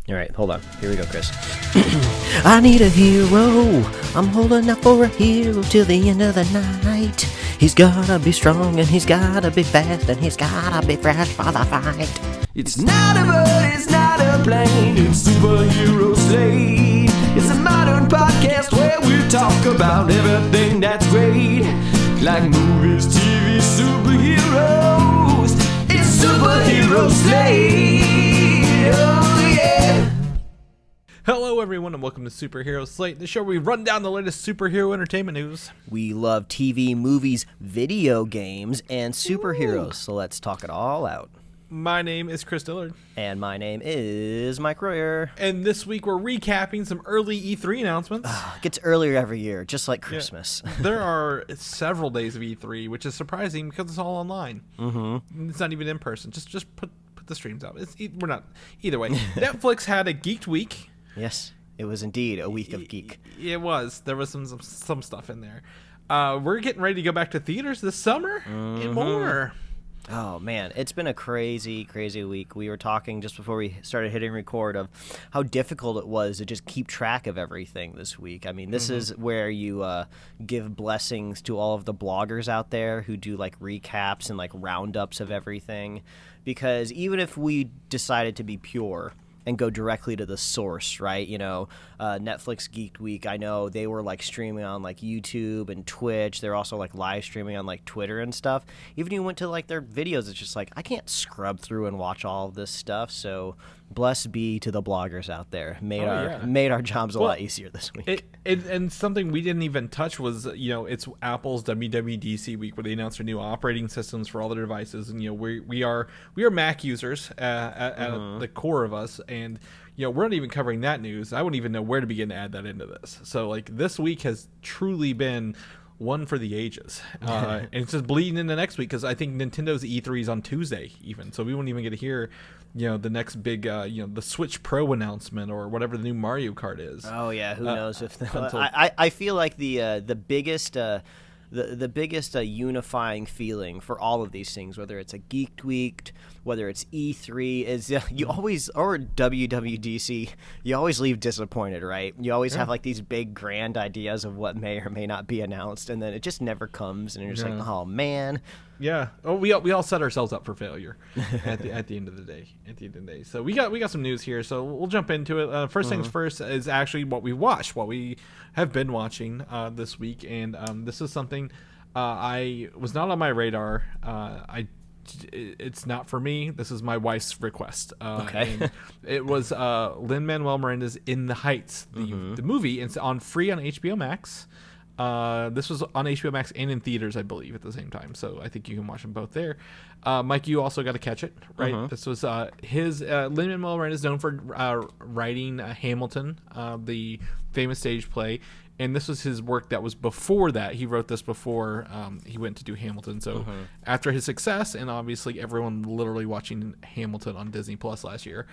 All right, hold on. Here we go, Chris. I need a hero. I'm holding out for a hero till the end of the night. He's gotta be strong and he's gotta be fast and he's gotta be fresh for the fight. It's not a bird, it's not a plane, it's Superhero Slate. It's a modern podcast where we talk about everything that's great, like movies, TV, superheroes. It's Superhero Slate. Oh yeah. Hello everyone and welcome to Superhero Slate, the show where we run down the latest superhero entertainment news. We love TV, movies, video games, and superheroes, so let's talk it all out. My name is Chris Dillard. And my name is Mike Royer. And this week we're recapping some early E3 announcements. It gets earlier every year, just like Christmas. Yeah. There are several days of E3, which is surprising because it's all online. Mm-hmm. It's not even in person. Just put the streams out. We're not. Either way, Netflix had a Geeked week. Yes, it was indeed a week of geek. It was. There was some stuff in there. We're getting ready to go back to theaters this summer and more. Oh, man, it's been a crazy, crazy week. We were talking just before we started hitting record of how difficult it was to just keep track of everything this week. I mean, this is where you give blessings to all of the bloggers out there who do, like, recaps and, like, roundups of everything. Because even if we decided to be pure and go directly to the source, right? You know, Netflix Geek Week, I know they were like streaming on like YouTube and Twitch. They're also like live streaming on like Twitter and stuff. Even you went to like their videos, it's just like, I can't scrub through and watch all of this stuff. So bless be to the bloggers out there. Made our jobs a lot easier this week. And something we didn't even touch was, you know, it's Apple's WWDC week where they announced their new operating systems for all their devices. And, you know, we are Mac users at the core of us. And, you know, we're not even covering that news. I wouldn't even know where to begin to add that into this. So, like, this week has truly been one for the ages. And it's just bleeding into next week because I think Nintendo's E3 is on Tuesday even. So we won't even get to hear, you know, the next big, the Switch Pro announcement or whatever the new Mario Kart is. Oh, yeah. Who knows? I feel like the biggest... The biggest unifying feeling for all of these things, whether it's a Geeked Week, whether it's E3, is you always, or WWDC, you always leave disappointed, right? You always have like these big grand ideas of what may or may not be announced, and then it just never comes, and you're just like, oh man. Yeah. Oh, we all set ourselves up for failure at the end of the day. So we got some news here. So we'll jump into it. First things first is actually what we watched, what we have been watching this week, and this is something I was not on my radar. It's not for me. This is my wife's request. Okay. And it was Lin-Manuel Miranda's In the Heights, the movie. It's on free on HBO Max. This was on HBO Max and in theaters, I believe, at the same time. So I think you can watch them both there. Mike, you also got to catch it, right? This was his. Lin-Manuel Miranda is known for writing Hamilton, the famous stage play, and this was his work that was before that. He wrote this before he went to do Hamilton. So after his success, and obviously everyone literally watching Hamilton on Disney Plus last year.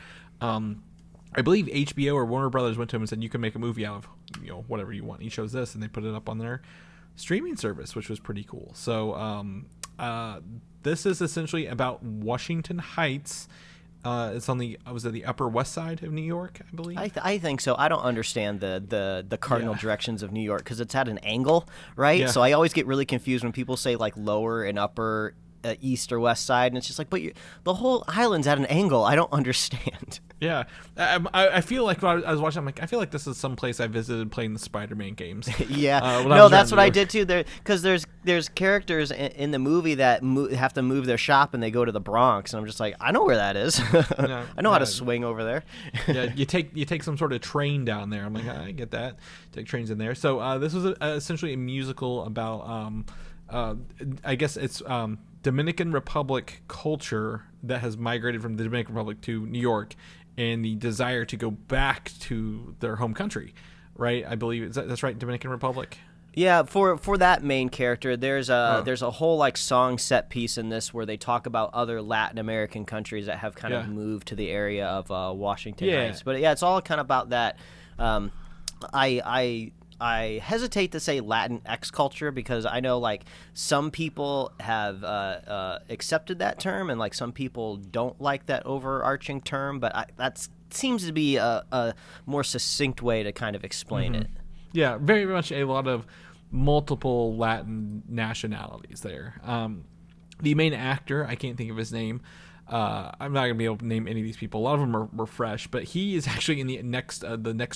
I believe HBO or Warner Brothers went to him and said, you can make a movie out of, you know, whatever you want. He chose this, and they put it up on their streaming service, which was pretty cool. So this is essentially about Washington Heights. It's on the Upper West Side of New York, I believe. I think so. I don't understand the cardinal directions of New York because it's at an angle, right? Yeah. So I always get really confused when people say like lower and upper east or west side, and it's just like, but the whole island's at an angle. I don't understand. Yeah, I feel like when I was watching, I'm like, I feel like this is some place I visited playing the Spider-Man games. Yeah, no, that's what I did too. Because there's characters in the movie that have to move their shop and they go to the Bronx, and I'm just like, I know where that is. I know how to swing over there. Yeah, you take some sort of train down there. I'm like, I get that. Take trains in there. So this was essentially a musical about, I guess it's Dominican Republic culture that has migrated from the Dominican Republic to New York, and the desire to go back to their home country, right? I believe that's right, Dominican Republic. Yeah, for that main character, there's a whole like song set piece in this where they talk about other Latin American countries that have kind of moved to the area of Washington Heights. But yeah, it's all kind of about that. I hesitate to say Latinx culture because I know like some people have accepted that term and like some people don't like that overarching term, but that's seems to be a more succinct way to kind of explain it. Yeah, very much a lot of multiple Latin nationalities there. The main actor, I can't think of his name. I'm not gonna be able to name any of these people. A lot of them were fresh, but he is actually in the next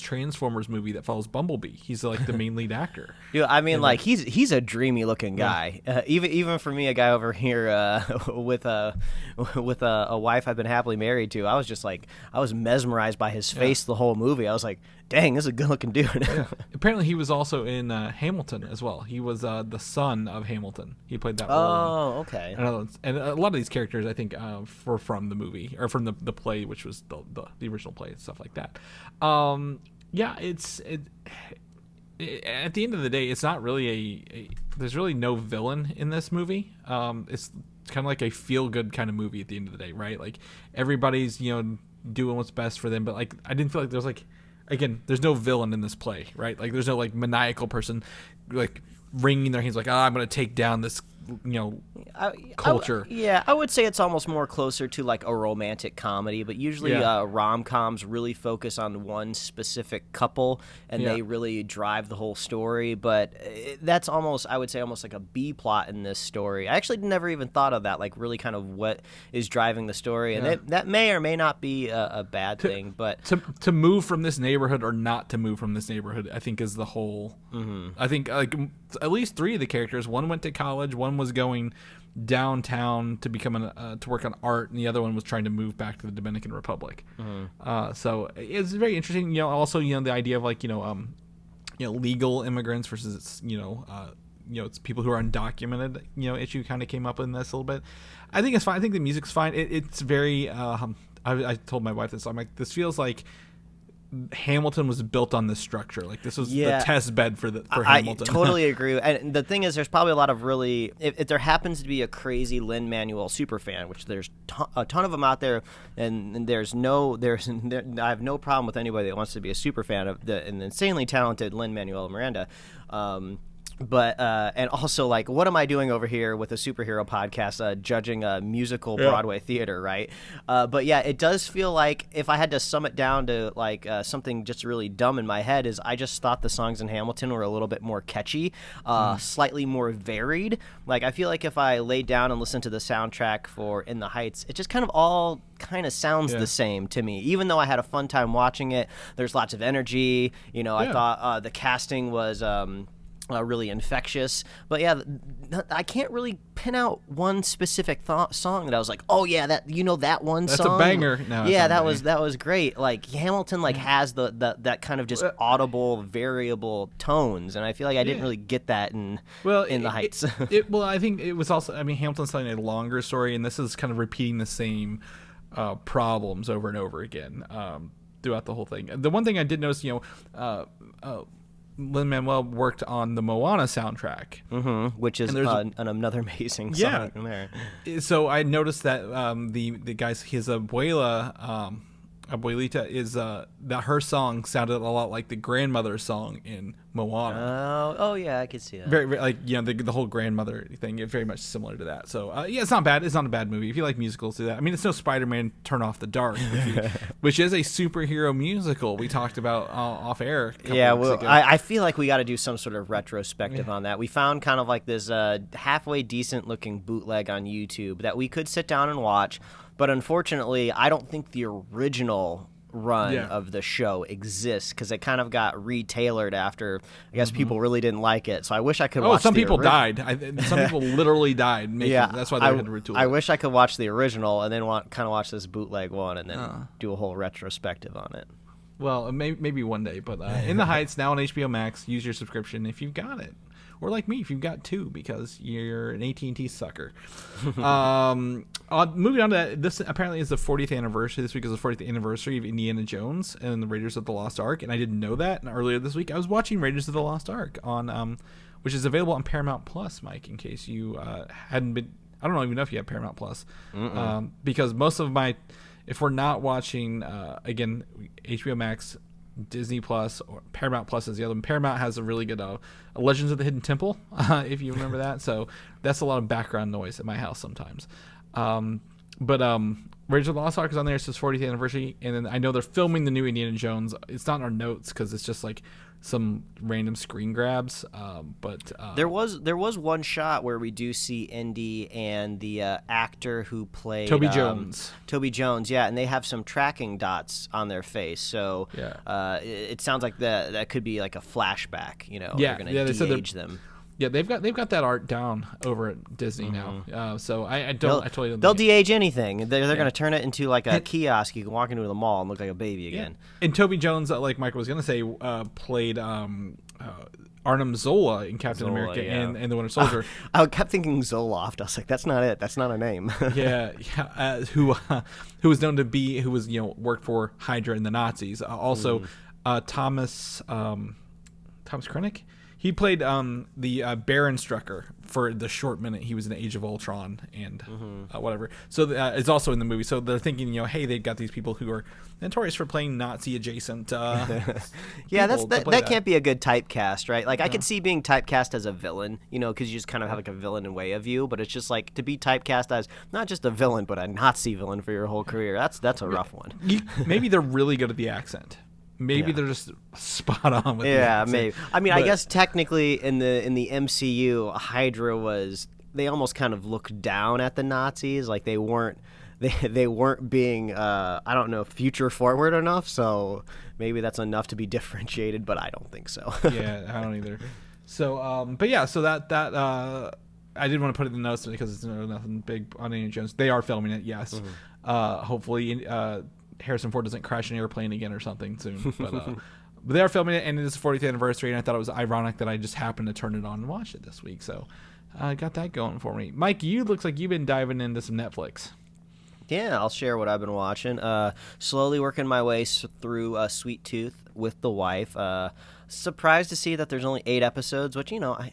Transformers movie that follows Bumblebee. He's like the main lead actor. Yeah, I mean, like he's a dreamy looking guy. Even for me, a guy over here with a wife I've been happily married to, I was just like, I was mesmerized by his face the whole movie. I was like, dang, this is a good looking dude. Apparently, he was also in Hamilton as well. He was the son of Hamilton. He played that role. Oh, okay. And a lot of these characters, I think, were from the movie or from the play, which was the original play and stuff like that. At the end of the day, it's not really there's really no villain in this movie. It's kind of like a feel good kind of movie at the end of the day, right? Like everybody's doing what's best for them, but like I didn't feel like there's like, again, there's no villain in this play, right? Like there's no like maniacal person like wringing their hands like, I'm going to take down this culture. I would say it's almost more closer to like a romantic comedy, but usually rom-coms really focus on one specific couple and they really drive the whole story, but that's almost, I would say, almost like a B plot in this story. I actually never even thought of that, like really kind of what is driving the story, and that may or may not be a bad thing, but to move from this neighborhood or not to move from this neighborhood, I think is the whole I think like at least 3 of the characters, one went to college, one was going downtown to become to work on art, and the other one was trying to move back to the Dominican Republic. So it's very interesting. Also, the idea of like legal immigrants versus it's people who are undocumented. Issue kind of came up in this a little bit. I think it's fine. I think the music's fine. It's very. I told my wife this. I'm like, this feels like Hamilton was built on this structure. Like this was the test bed for Hamilton. I totally agree. And the thing is, there's probably a lot of really, if there happens to be a crazy Lin-Manuel super fan, which there's a ton of them out there, and I have no problem with anybody that wants to be a super fan of an insanely talented Lin-Manuel Miranda. But and also, like, what am I doing over here with a superhero podcast judging a musical Broadway theater, right? But yeah, it does feel like, if I had to sum it down to like something just really dumb in my head, is I just thought the songs in Hamilton were a little bit more catchy, slightly more varied. Like, I feel like if I laid down and listened to the soundtrack for In the Heights, it just kind of all kind of sounds the same to me. Even though I had a fun time watching it, there's lots of energy. I thought the casting was really infectious, but I can't really pin out one specific song that I was like, oh yeah, that that one that's song. That's a banger. No, that was great. Like Hamilton, has that kind of just audible, variable tones, and I feel like I didn't really get that in the Heights. I think it was also. I mean, Hamilton's telling a longer story, and this is kind of repeating the same problems over and over again throughout the whole thing. The one thing I did notice, Lin-Manuel worked on the Moana soundtrack, which is another amazing song from there. So I noticed that the guys, his abuelita is that her song sounded a lot like the grandmother's song in Moana. Oh yeah, I could see that. Very, very like the whole grandmother thing, very much similar to that. So it's not bad. It's not a bad movie. If you like musicals, do that. I mean, it's no Spider-Man Turn Off the Dark, which is a superhero musical we talked about off air. I feel like we got to do some sort of retrospective on that. We found kind of like this halfway decent looking bootleg on YouTube that we could sit down and watch. But unfortunately, I don't think the original run of the show exists because it kind of got retailored after, I guess, people really didn't like it. So I wish I could watch some people died. Some people literally died. That's why they had to retool it. I wish I could watch the original and then watch this bootleg one and then do a whole retrospective on it. Well, maybe one day. But In the Heights, now on HBO Max, use your subscription if you've got it. Or like me, if you've got 2 because you're an AT&T sucker. Moving on to that, this apparently is the 40th anniversary. This week is the 40th anniversary of Indiana Jones and the Raiders of the Lost Ark, and I didn't know that. And earlier this week, I was watching Raiders of the Lost Ark on, which is available on Paramount Plus, Mike. In case you hadn't been, I don't even know if you have Paramount Plus, because most of my, if we're not watching, again, HBO Max, Disney Plus, or Paramount Plus is the other one. Paramount has a really good Legends of the Hidden Temple, if you remember that. So that's a lot of background noise at my house sometimes. But Raiders of the Lost Ark is on there. It's his 40th anniversary, and then I know they're filming the new Indiana Jones. It's not in our notes because it's just like some random screen grabs. But there was one shot where we do see Indy and the actor who played Toby Jones. Toby Jones, yeah, and they have some tracking dots on their face. So it sounds like that could be like a flashback. You know, yeah, they're going to de-age them. Yeah, they've got that art down over at Disney now. So I totally don't. They'll de-age anything. They're going to turn it into like a kiosk. You can walk into the mall and look like a baby again. And Toby Jones, like Michael was going to say, played Arnim Zola in Captain America and the Winter Soldier. I kept thinking Zoloft. I was like, that's not it. That's not a name. Who was known to be worked for Hydra and the Nazis. Also, Thomas Krennic. He played the Baron Strucker for the short minute he was in Age of Ultron and whatever. So it's also in the movie. So they're thinking, hey, they've got these people who are notorious for playing Nazi adjacent. Yeah, that can't be a good typecast, right? Like I could see being typecast as a villain, because you just kind of have like a villain in way of you. But it's just like to be typecast as not just a villain, but a Nazi villain for your whole career. That's a rough one. Maybe they're really good at the accent. Maybe they're just spot on with the accent. Maybe. I mean, I guess technically in the MCU, Hydra they almost kind of looked down at the Nazis, like they weren't being future forward enough. So maybe that's enough to be differentiated, but I don't think so. Yeah, I don't either. So, but yeah, so that I did want to put it in the notes because it's nothing big on Indiana Jones. They are filming it, yes. Hopefully. Harrison Ford doesn't crash an airplane again or something soon. But they are filming it, and it is the 40th anniversary, and I thought it was ironic that I just happened to turn it on and watch it this week. So I got that going for me. Mike, looks like you've been diving into some Netflix. Yeah, I'll share what I've been watching. Slowly working my way through Sweet Tooth with the wife. Surprised to see that there's only 8 episodes, which, I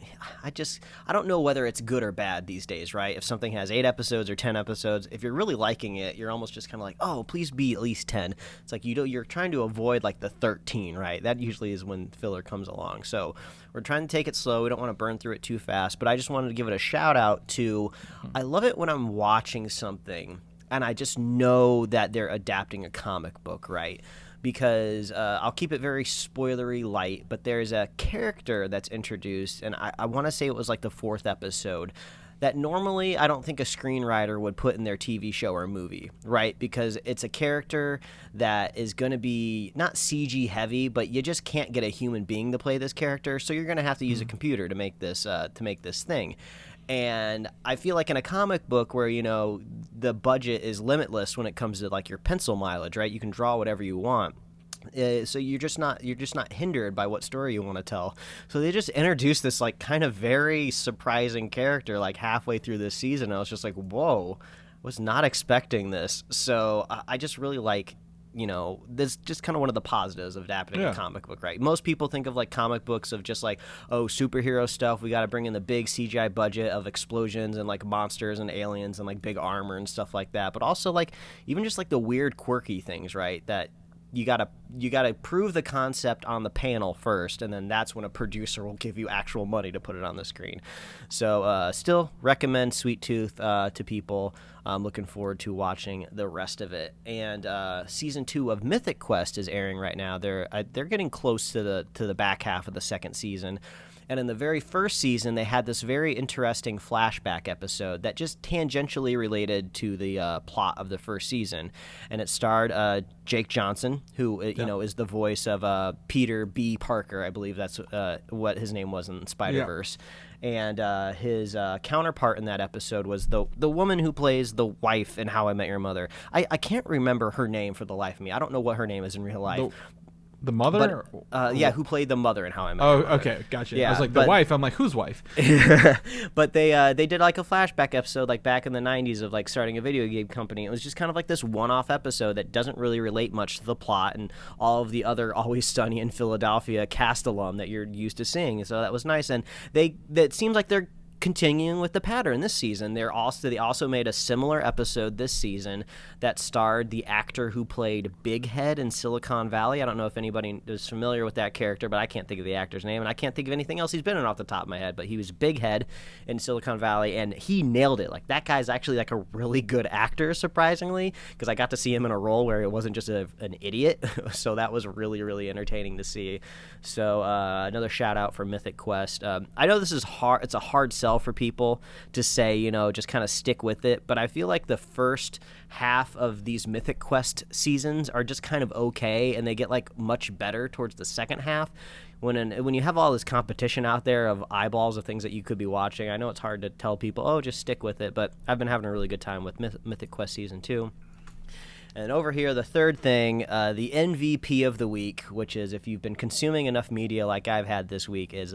don't know whether it's good or bad these days, right? If something has 8 episodes or 10 episodes, if you're really liking it, you're almost just kind of like, oh, please be at least 10. It's like you're trying to avoid like the 13, right? That usually is when filler comes along. So we're trying to take it slow. We don't want to burn through it too fast, but I just wanted to give it a shout out to, I love it when I'm watching something and I just know that they're adapting a comic book, right? Because I'll keep it very spoilery light, but there's a character that's introduced, and I want to say it was like the 4th episode, that normally I don't think a screenwriter would put in their TV show or movie, right? Because it's a character that is going to be not CG heavy, but you just can't get a human being to play this character, so you're going to have to use a computer to make this thing. And I feel like in a comic book where, the budget is limitless when it comes to like your pencil mileage, right? You can draw whatever you want. So you're just not hindered by what story you want to tell. So they just introduced this like kind of very surprising character like halfway through this season. I was just like, whoa, was not expecting this. So I just really like, this just kind of one of the positives of adapting a comic book, right? Most people think of like comic books of just like, oh, superhero stuff. We got to bring in the big CGI budget of explosions and like monsters and aliens and like big armor and stuff like that. But also like even just like the weird quirky things, right? That you gotta prove the concept on the panel first, and then that's when a producer will give you actual money to put it on the screen. So still recommend Sweet Tooth to people. I'm looking forward to watching the rest of it. And season 2 of Mythic Quest is airing right now. They're getting close to the back half of the 2nd season. And in the very first season, they had this very interesting flashback episode that just tangentially related to the plot of the first season. And it starred Jake Johnson, who is the voice of Peter B. Parker. I believe that's what his name was in Spider-Verse. Yeah. And his counterpart in that episode was the woman who plays the wife in How I Met Your Mother. I can't remember her name for the life of me. I don't know what her name is in real life. The mother? Who played the mother in How I Met Your Mother. Oh, okay, gotcha. Yeah, I was like, the wife. I'm like, whose wife? But they did like a flashback episode like back in the 90s of like starting a video game company. It was just kind of like this one-off episode that doesn't really relate much to the plot and all of the other Always Sunny in Philadelphia cast alum that you're used to seeing. So that was nice. And it seems like they're continuing with the pattern this season. They also made a similar episode this season that starred the actor who played Big Head in Silicon Valley. I don't know if anybody is familiar with that character, but I can't think of the actor's name, and I can't think of anything else he's been in off the top of my head. But he was Big Head in Silicon Valley, and he nailed it. Like, that guy's actually like a really good actor, surprisingly, because I got to see him in a role where it wasn't just an idiot. So that was really, really entertaining to see. So another shout out for Mythic Quest. I know this is hard. It's a hard sell for people to say, just kind of stick with it. But I feel like the first half of these Mythic Quest seasons are just kind of okay, and they get like much better towards the second half. When you have all this competition out there of eyeballs of things that you could be watching, I know it's hard to tell people, oh, just stick with it. But I've been having a really good time with Mythic Quest Season 2. And over here, the third thing, the MVP of the week, which is, if you've been consuming enough media like I've had this week, is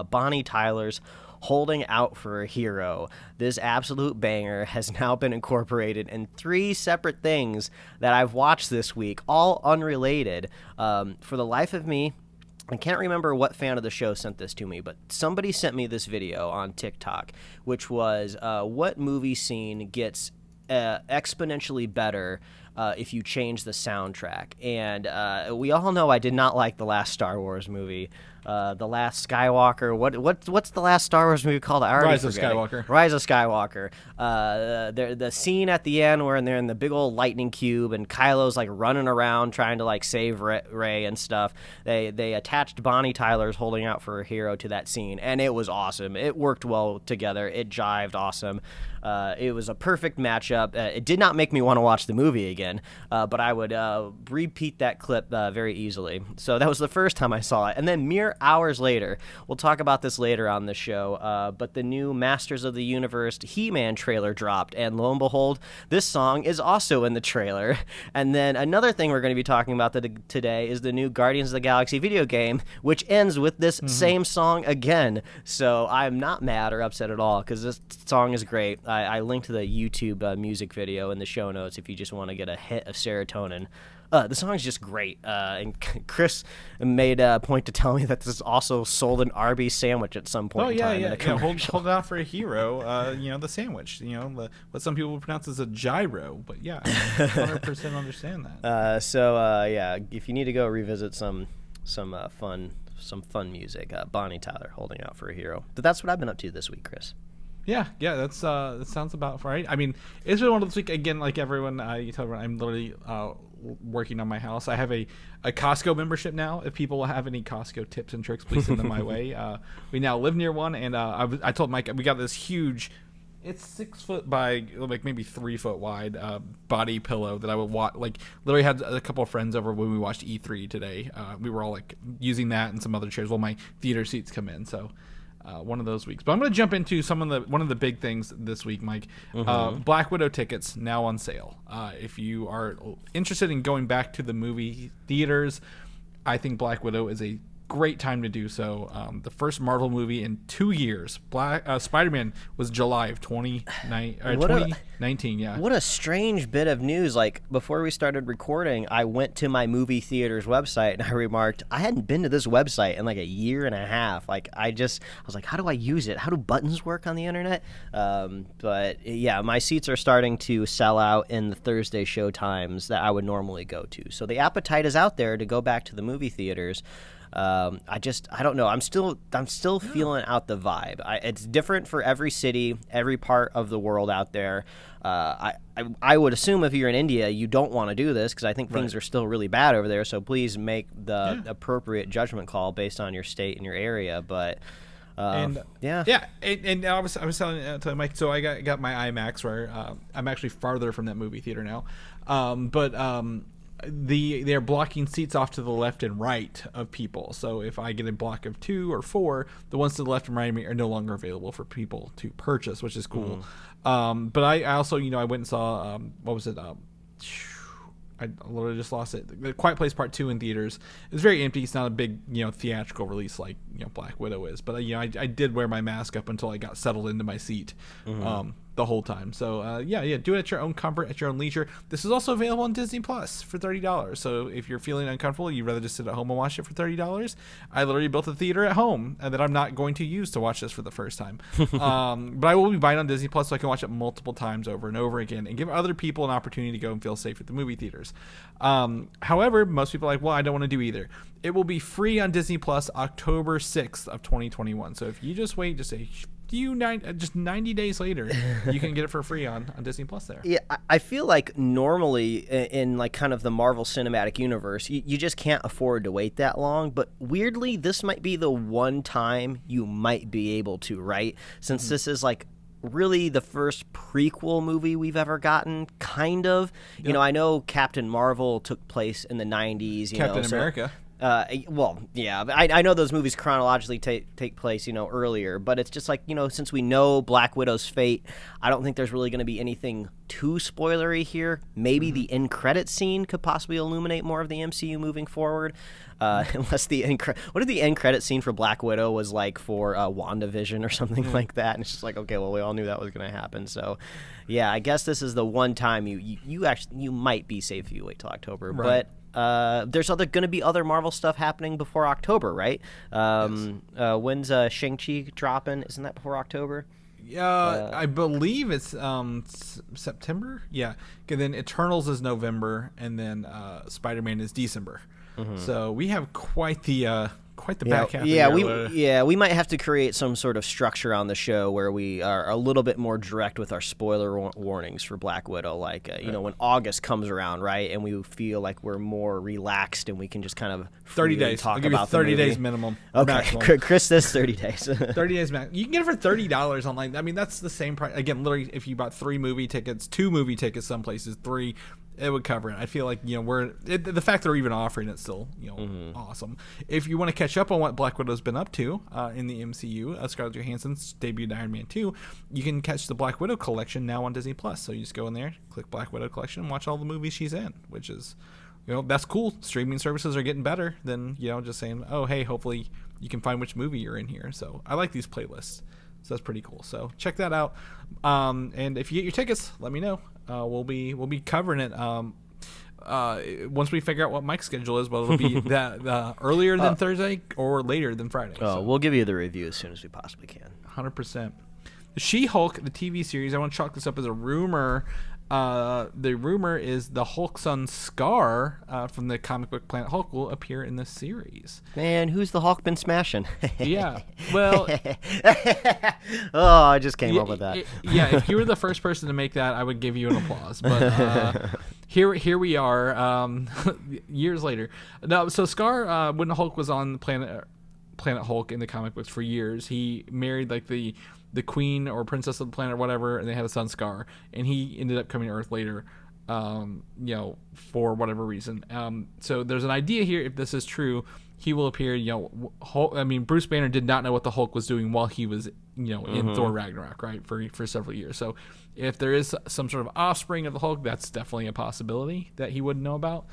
Bonnie Tyler's Holding Out for a Hero. This absolute banger has now been incorporated in 3 separate things that I've watched this week, all unrelated. For the life of me, I can't remember what fan of the show sent this to me, but somebody sent me this video on TikTok, which was what movie scene gets exponentially better if you change the soundtrack. And we all know I did not like the last Star Wars movie. The Last Skywalker. What's the last Star Wars movie called? Rise of Skywalker. Rise of Skywalker. The scene at the end where they're in the big old lightning cube and Kylo's like running around trying to like save Rey and stuff. They attached Bonnie Tyler's Holding Out for a Hero to that scene, and it was awesome. It worked well together. It jived awesome. It was a perfect matchup. It did not make me want to watch the movie again, but I would repeat that clip very easily. So that was the first time I saw it. And then mere hours later, we'll talk about this later on the show, but the new Masters of the Universe He-Man trailer dropped, and lo and behold, this song is also in the trailer. And then another thing we're going to be talking about today is the new Guardians of the Galaxy video game, which ends with this same song again. So I'm not mad or upset at all, because this song is great. I linked the YouTube music video in the show notes if you just want to get a hit of serotonin. The song's just great. And Chris made a point to tell me that this also sold an Arby's sandwich at some point in time. Hold out for a hero. The sandwich. What some people pronounce as a gyro. But yeah, 100% understand that. If you need to go revisit some fun music, Bonnie Tyler, Holding Out for a Hero. But that's what I've been up to this week, Chris. Yeah, that sounds about right. I mean, it's been one of those week again. Like everyone, you tell everyone, I'm literally working on my house. I have a Costco membership now. If people have any Costco tips and tricks, please send them my way. We now live near one, and I told Mike we got this huge. It's 6 foot by like maybe 3 foot wide body pillow that I would watch. Like literally had a couple of friends over when we watched E3 today. We were all like using that and some other chairs while my theater seats come in. So. One of those weeks, but I'm going to jump into one of the big things this week, Mike. Black Widow tickets now on sale. If you are interested in going back to the movie theaters, I think Black Widow is a great time to do so. The first Marvel movie in 2 years. Spider-Man was July of 2019. Yeah. What a strange bit of news. Like, before we started recording, I went to my movie theater's website and I remarked, I hadn't been to this website in like a year and a half. Like, I was like, how do I use it? How do buttons work on the internet? But yeah, my seats are starting to sell out in the Thursday show times that I would normally go to. So the appetite is out there to go back to the movie theaters. I don't know. I'm still feeling out the vibe. It's different for every city, every part of the world out there. I would assume if you're in India, you don't want to do this because I think things are still really bad over there. So please make the appropriate judgment call based on your state and your area. But and I was telling Mike, so I got my IMAX where I'm actually farther from that movie theater now, they're blocking seats off to the left and right of people. So if I get a block of 2 or 4, the ones to the left and right of me are no longer available for people to purchase, which is cool. But I also, I went and saw, what was it? I literally just lost it. The Quiet Place Part 2 in theaters. It's very empty. It's not a big, theatrical release like, Black Widow is. But, I did wear my mask up until I got settled into my seat. the whole time. So do it at your own comfort, at your own leisure. This is also available on Disney Plus for $30. So if you're feeling uncomfortable, you'd rather just sit at home and watch it for $30. I literally built a theater at home that I'm not going to use to watch this for the first time. But I will be buying on Disney Plus so I can watch it multiple times over and over again and give other people an opportunity to go and feel safe at the movie theaters. However, most people are like, well, I don't want to do either. It will be free on Disney Plus October 6th of 2021. So if you just wait, just say just 90 days later, you can get it for free on Disney Plus there. Yeah, I feel like normally in like kind of the Marvel Cinematic Universe, you just can't afford to wait that long. But weirdly, this might be the one time you might be able to, right? Since this is like really the first prequel movie we've ever gotten, kind of. Yep. You know, I know Captain Marvel took place in the 90s. Captain America. Well, yeah, I know those movies chronologically take place, earlier, but it's just like, since we know Black Widow's fate, I don't think there's really going to be anything too spoilery here. Maybe the end credit scene could possibly illuminate more of the MCU moving forward. Unless what if the end credit scene for Black Widow was like for WandaVision or something like that, and it's just like, okay, well, we all knew that was going to happen. So, yeah, I guess this is the one time you might be safe if you wait till October, right. But. There's going to be other Marvel stuff happening before October, right? Yes. When's Shang-Chi dropping? Isn't that before October? Yeah, I believe it's September. Yeah, and then Eternals is November, and then Spider-Man is December. Mm-hmm. So we have quite the back half. We might have to create some sort of structure on the show where we are a little bit more direct with our spoiler warnings for Black Widow. Like, when August comes around, right, and we feel like we're more relaxed and we can just kind of 30 days. Talk I'll give about you 30 days minimum. Okay, maximum. Chris says 30 days. 30 days max. You can get it for $30 online. I mean, that's the same price. Again, literally, if you bought 3 movie tickets, 2 movie tickets, some places 3. It would cover it. I feel like the fact they're even offering it still awesome. If you want to catch up on what Black Widow's been up to in the MCU, Scarlett Johansson's debuted Iron Man 2, you can catch the Black Widow collection now on Disney Plus. So you just go in there, click Black Widow collection, and watch all the movies she's in, which is that's cool. Streaming services are getting better than just saying, oh hey, hopefully you can find which movie you're in here. So I like these playlists. So that's pretty cool. So check that out. And if you get your tickets, let me know. We'll be covering it. Once we figure out what Mike's schedule is, but it'll be that earlier than Thursday or later than Friday. So. We'll give you the review as soon as we possibly can. 100%. The She-Hulk, the TV series. I want to chalk this up as a rumor. The rumor is the Hulk's son Skaar from the comic book Planet Hulk will appear in this series. Man, who's the Hulk been smashing? Yeah, well, I just came up with that. If you were the first person to make that, I would give you an applause. But here we are, years later. No, so Skaar, when Hulk was on Planet Hulk in the comic books for years, he married like the queen or princess of the planet or whatever, and they had a son, Skaar, and he ended up coming to Earth later, for whatever reason. So there's an idea here, if this is true, he will appear, Hulk, Bruce Banner did not know what the Hulk was doing while he was, in Thor Ragnarok, right, for several years. So if there is some sort of offspring of the Hulk, that's definitely a possibility that he wouldn't know about.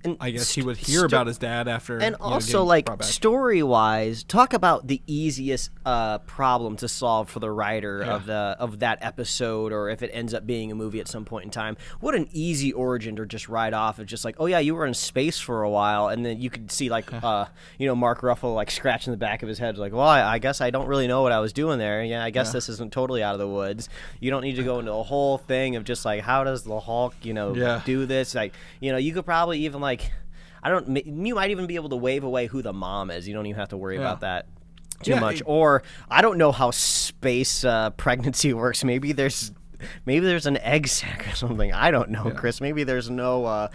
And I guess he would hear about his dad after. And also, like, story-wise, talk about the easiest problem to solve for the writer of that episode, or if it ends up being a movie at some point in time. What an easy origin to just write off of, just like, oh yeah, you were in space for a while, and then you could see like, Mark Ruffalo like scratching the back of his head, like, well, I guess I don't really know what I was doing there. Yeah, I guess this isn't totally out of the woods. You don't need to go into a whole thing of just like, how does the Hulk, do this? Like, you could probably even like. You might even be able to wave away who the mom is. You don't even have to worry about that too much. Or I don't know how space pregnancy works. Maybe there's an egg sac or something. I don't know, Chris. Maybe there's no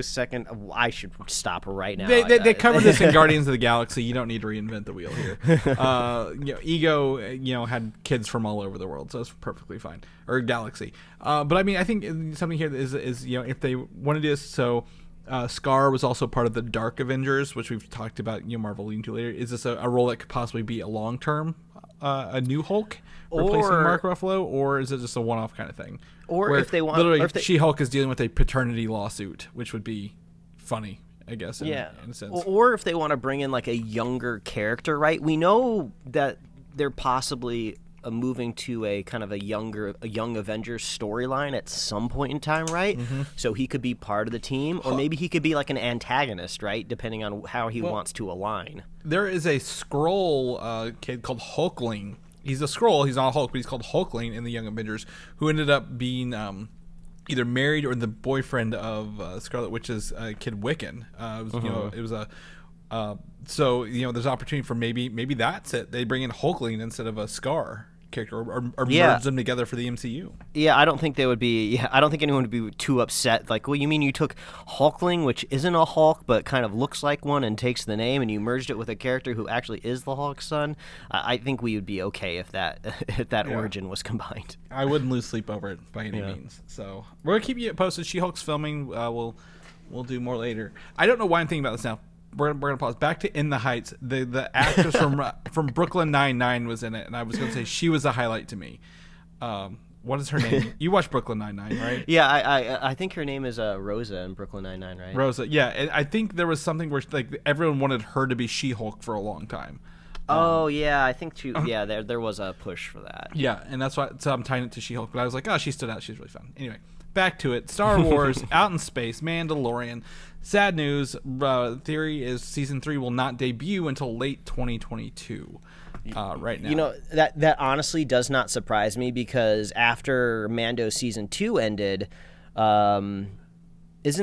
second. I should stop right now. They covered this in Guardians of the Galaxy. You don't need to reinvent the wheel here. Ego, had kids from all over the world, so it's perfectly fine. Or Galaxy. But I think something here is if they want to do this, so. Skaar was also part of the Dark Avengers, which we've talked about, Marvel leading to later. Is this a role that could possibly be a long-term, a new Hulk replacing Mark Ruffalo, or is it just a one-off kind of thing? Or if they want... Literally, She-Hulk is dealing with a paternity lawsuit, which would be funny, I guess, in a sense. Or if they want to bring in, like, a younger character, right? We know that they're possibly moving to a kind of a young Avengers storyline at some point in time, right? So he could be part of the team, or maybe he could be like an antagonist, right? Depending on how he wants to align. There is a Skrull kid called Hulkling. He's a Skrull. He's not a Hulk, but he's called Hulkling in the Young Avengers, who ended up being either married or the boyfriend of Scarlet Witch's kid Wiccan. So there's opportunity for maybe that's it. They bring in Hulkling instead of a Skaar character, or merge them together for the MCU. Yeah, I don't think they would be. Yeah, I don't think anyone would be too upset. Like, well, you mean you took Hulkling, which isn't a Hulk but kind of looks like one and takes the name, and you merged it with a character who actually is the Hulk's son? I think we would be okay if that origin was combined. I wouldn't lose sleep over it by any means. So we're gonna keep you posted. She-Hulk's filming. We'll do more later. I don't know why I'm thinking about this now. We're gonna pause. Back to In the Heights. The actress from Brooklyn Nine-Nine was in it, and I was gonna say she was a highlight to me. What is her name? You watch Brooklyn Nine-Nine, right? Yeah, I think her name is Rosa in Brooklyn Nine-Nine, right? Rosa, yeah. And I think there was something where like everyone wanted her to be She-Hulk for a long time. I think there was a push for that. Yeah, and that's why. So I'm tying it to She-Hulk, but I was like, oh, she stood out. She's really fun. Anyway, back to it. Star Wars, out in space, Mandalorian. Sad news. Theory is season 3 will not debut until late 2022. Right now, You know, that honestly does not surprise me, because after Mando season 2 ended, is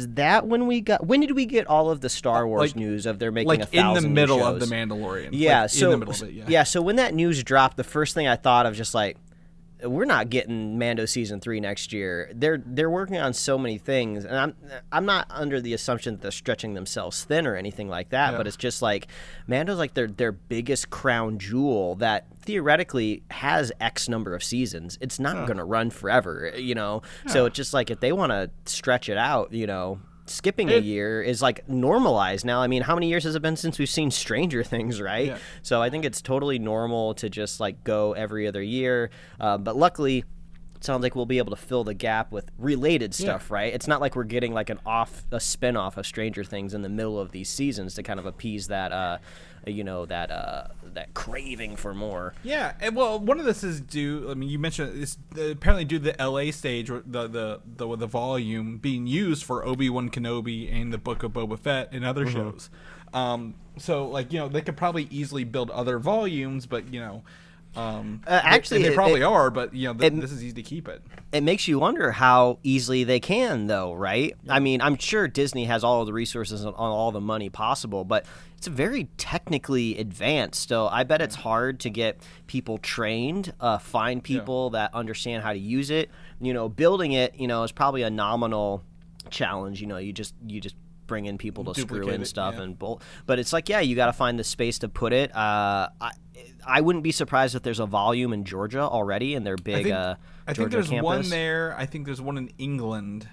that when did we get all of the Star Wars news of they're making like 1,000 in the middle new of shows? the Mandalorian? Yeah, like so in the middle of it, so when that news dropped, the first thing I thought of just like, we're not getting Mando season 3 next year. They're working on so many things, and I'm not under the assumption that they're stretching themselves thin or anything like that. But it's just like Mando's like their biggest crown jewel that theoretically has X number of seasons. It's not going to run forever, So it's just like if they want to stretch it out, skipping a year is like normalized now. I mean, how many years has it been since we've seen Stranger Things, right? Yeah. So I think it's totally normal to just like go every other year. But luckily, it sounds like we'll be able to fill the gap with related stuff, right? It's not like we're getting like a spin-off of Stranger Things in the middle of these seasons to kind of appease that that craving for more. Yeah, and well, one of this is due. I mean, you mentioned it's apparently due to the LA stage, or the volume being used for Obi-Wan Kenobi and the Book of Boba Fett and other shows. So like they could probably easily build other volumes, but actually they probably are. But this is easy to keep it. It makes you wonder how easily they can, though, right? Yeah. I mean, I'm sure Disney has all of the resources and all the money possible, but it's very technically advanced. So I bet it's hard to get people trained, find people that understand how to use it. Building it, is probably a nominal challenge. You just bring in people to screw in stuff and bolt. But it's like, you got to find the space to put it. I wouldn't be surprised if there's a volume in Georgia already in their big Georgia I think there's campus. One there. I think there's one in England.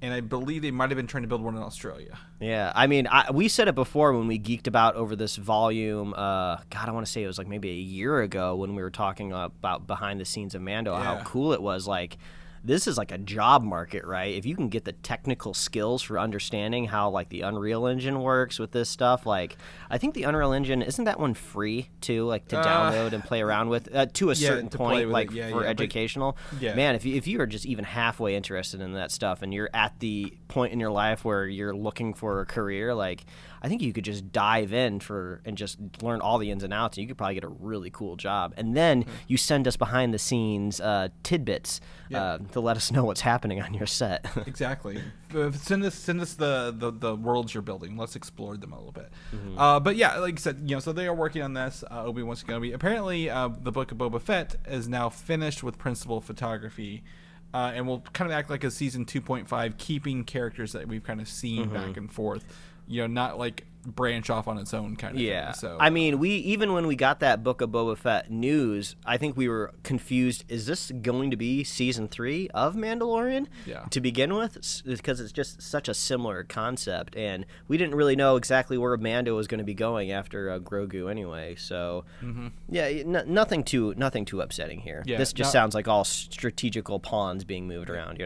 And I believe they might have been trying to build one in Australia. Yeah, I mean, we said it before when we geeked about over this volume. I want to say it was like maybe a year ago when we were talking about behind the scenes of Mando, how cool it was. Like, this is like a job market, right? If you can get the technical skills for understanding how like the Unreal Engine works with this stuff, like I think the Unreal Engine, isn't that one free too, like to download and play around with to a certain point, like for educational? Man, if you are just even halfway interested in that stuff and you're at the point in your life where you're looking for a career, like I think you could just dive in and just learn all the ins and outs, and you could probably get a really cool job. And then you send us behind the scenes tidbits to let us know what's happening on your set. Exactly. Send us the worlds you're building. Let's explore them a little bit. But yeah, like I said, so they are working on this. Obi-Wan's going to be apparently the Book of Boba Fett is now finished with principal photography. And will kind of act like a season 2.5, keeping characters that we've kind of seen back and forth. Not like branch off on its own kind of thing. So I mean, even when we got that Book of Boba Fett news, I think we were confused. Is this going to be season 3 of Mandalorian to begin with? Because it's just such a similar concept, and we didn't really know exactly where Mando was going to be going after Grogu anyway. So nothing too upsetting here. This just sounds like all strategical pawns being moved around.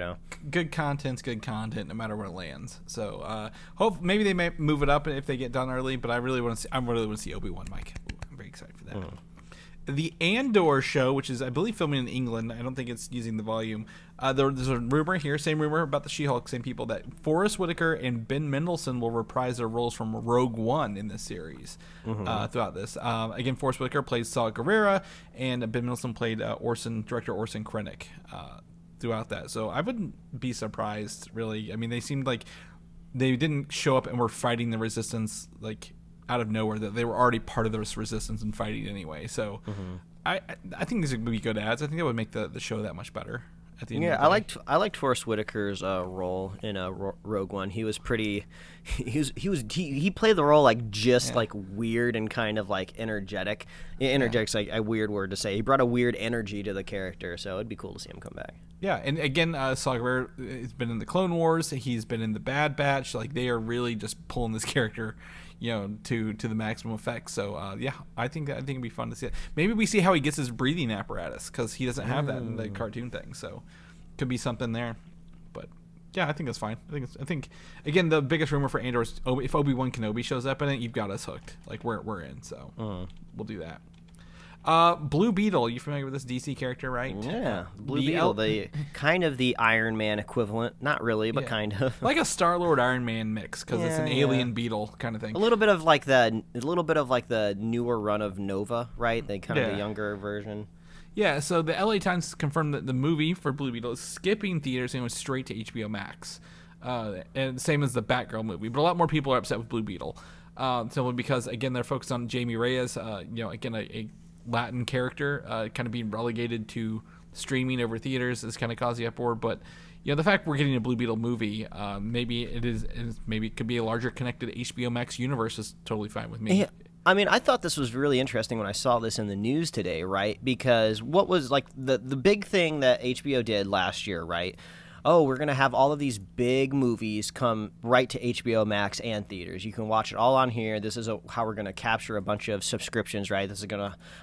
Good content's good content, no matter where it lands. So hope maybe they may move it up if they get done early, but I really want to see Obi-Wan, Mike. I'm very excited for that. The Andor show, which is, I believe, filming in England. I don't think it's using the volume. There's a rumor here, same rumor about the She-Hulk, same people, that Forrest Whitaker and Ben Mendelsohn will reprise their roles from Rogue One in this series throughout this. Again, Forrest Whitaker plays Saw Guerrera, and Ben Mendelsohn played director Orson Krennic throughout that. So I wouldn't be surprised, really. I mean, they seemed like they didn't show up and were fighting the Resistance, like, out of nowhere, that they were already part of this Resistance and fighting anyway. So I think these would be good ads. I think that would make the show that much better. At the end of the day. I liked Forrest Whitaker's role in Rogue One. He was pretty. He played the role like like weird and kind of like energetic. Energetic's like a weird word to say. He brought a weird energy to the character, so it'd be cool to see him come back. Yeah, and again, Saw Gerrera has been in the Clone Wars. He's been in the Bad Batch. Like, they are really just pulling this character, to the maximum effect. So yeah, I think it'd be fun to see it. Maybe we see how he gets his breathing apparatus, because he doesn't have that in the cartoon thing. So could be something there. But yeah, I think that's fine. I think again, the biggest rumor for Andor is if Obi-Wan Kenobi shows up in it, you've got us hooked. Like, we're in. So we'll do that. Blue Beetle, you familiar with this DC character, right? Yeah, Blue Beetle, the kind of the Iron Man equivalent. Not really, but kind of. Like a Star-Lord Iron Man mix, because it's an alien beetle kind of thing. A little bit of like the newer run of Nova, right? They kind of the younger version. Yeah, so the LA Times confirmed that the movie for Blue Beetle is skipping theaters and went straight to HBO Max. And same as the Batgirl movie, but a lot more people are upset with Blue Beetle. Simply because, again, they're focused on Jamie Reyes, again, a Latin character, kind of being relegated to streaming over theaters is kind of causing uproar. But the fact we're getting a Blue Beetle movie, maybe it could be a larger connected HBO Max universe is totally fine with me. Yeah. I mean, I thought this was really interesting when I saw this in the news today, right? Because what was like the big thing that HBO did last year, right? Oh, we're going to have all of these big movies come right to HBO Max and theaters. You can watch it all on here. This is how we're going to capture a bunch of subscriptions, right? This is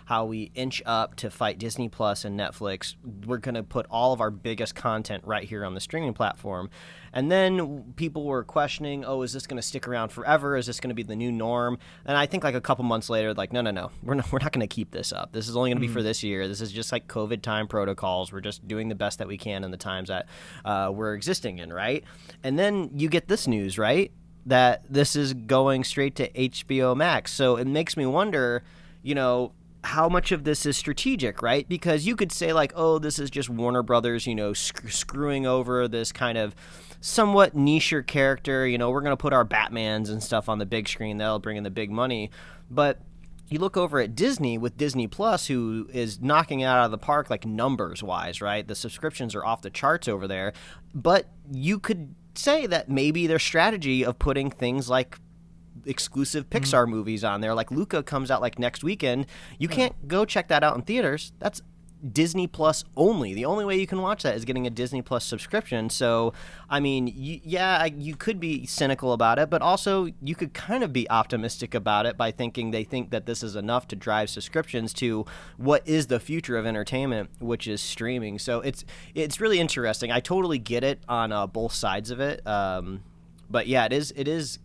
how we inch up to fight Disney Plus and Netflix. We're going to put all of our biggest content right here on the streaming platform. And then people were questioning, oh, is this going to stick around forever? Is this going to be the new norm? And I think like a couple months later, like, no, we're not going to keep this up. This is only going to be for this year. This is just like COVID time protocols. We're just doing the best that we can in the times that we're existing in, right? And then you get this news, right, that this is going straight to HBO Max. So it makes me wonder, how much of this is strategic, right? Because you could say like, oh, this is just Warner Brothers, screwing over this kind of somewhat niche character. We're going to put our Batmans and stuff on the big screen. That'll bring in the big money. But you look over at Disney with Disney Plus, who is knocking it out of the park, like numbers-wise, right? The subscriptions are off the charts over there. But you could say that maybe their strategy of putting things like exclusive Pixar movies on there, like Luca comes out like next weekend, you can't go check that out in theaters. That's Disney Plus only. The only way you can watch that is getting a Disney Plus subscription. So, I mean, you could be cynical about it, but also you could kind of be optimistic about it by thinking they think that this is enough to drive subscriptions to what is the future of entertainment, which is streaming. So it's really interesting. I totally get it on both sides of it. But yeah, it is.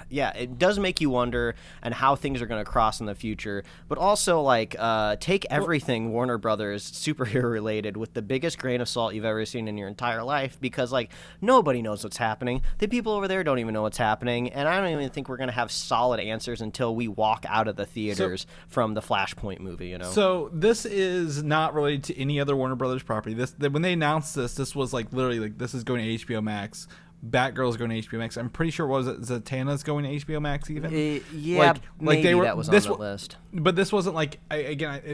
Yeah, it does make you wonder and how things are going to cross in the future. But also, like, take everything Warner Brothers superhero related with the biggest grain of salt you've ever seen in your entire life, because, like, nobody knows what's happening. The people over there don't even know what's happening, and I don't even think we're going to have solid answers until we walk out of the theaters from the Flashpoint movie, So this is not related to any other Warner Brothers property. When they announced this was like literally like this is going to HBO Max. Batgirl's going to HBO Max. I'm pretty sure Zatanna's going to HBO Max even. Yeah, maybe they were, that was on the list. But this wasn't like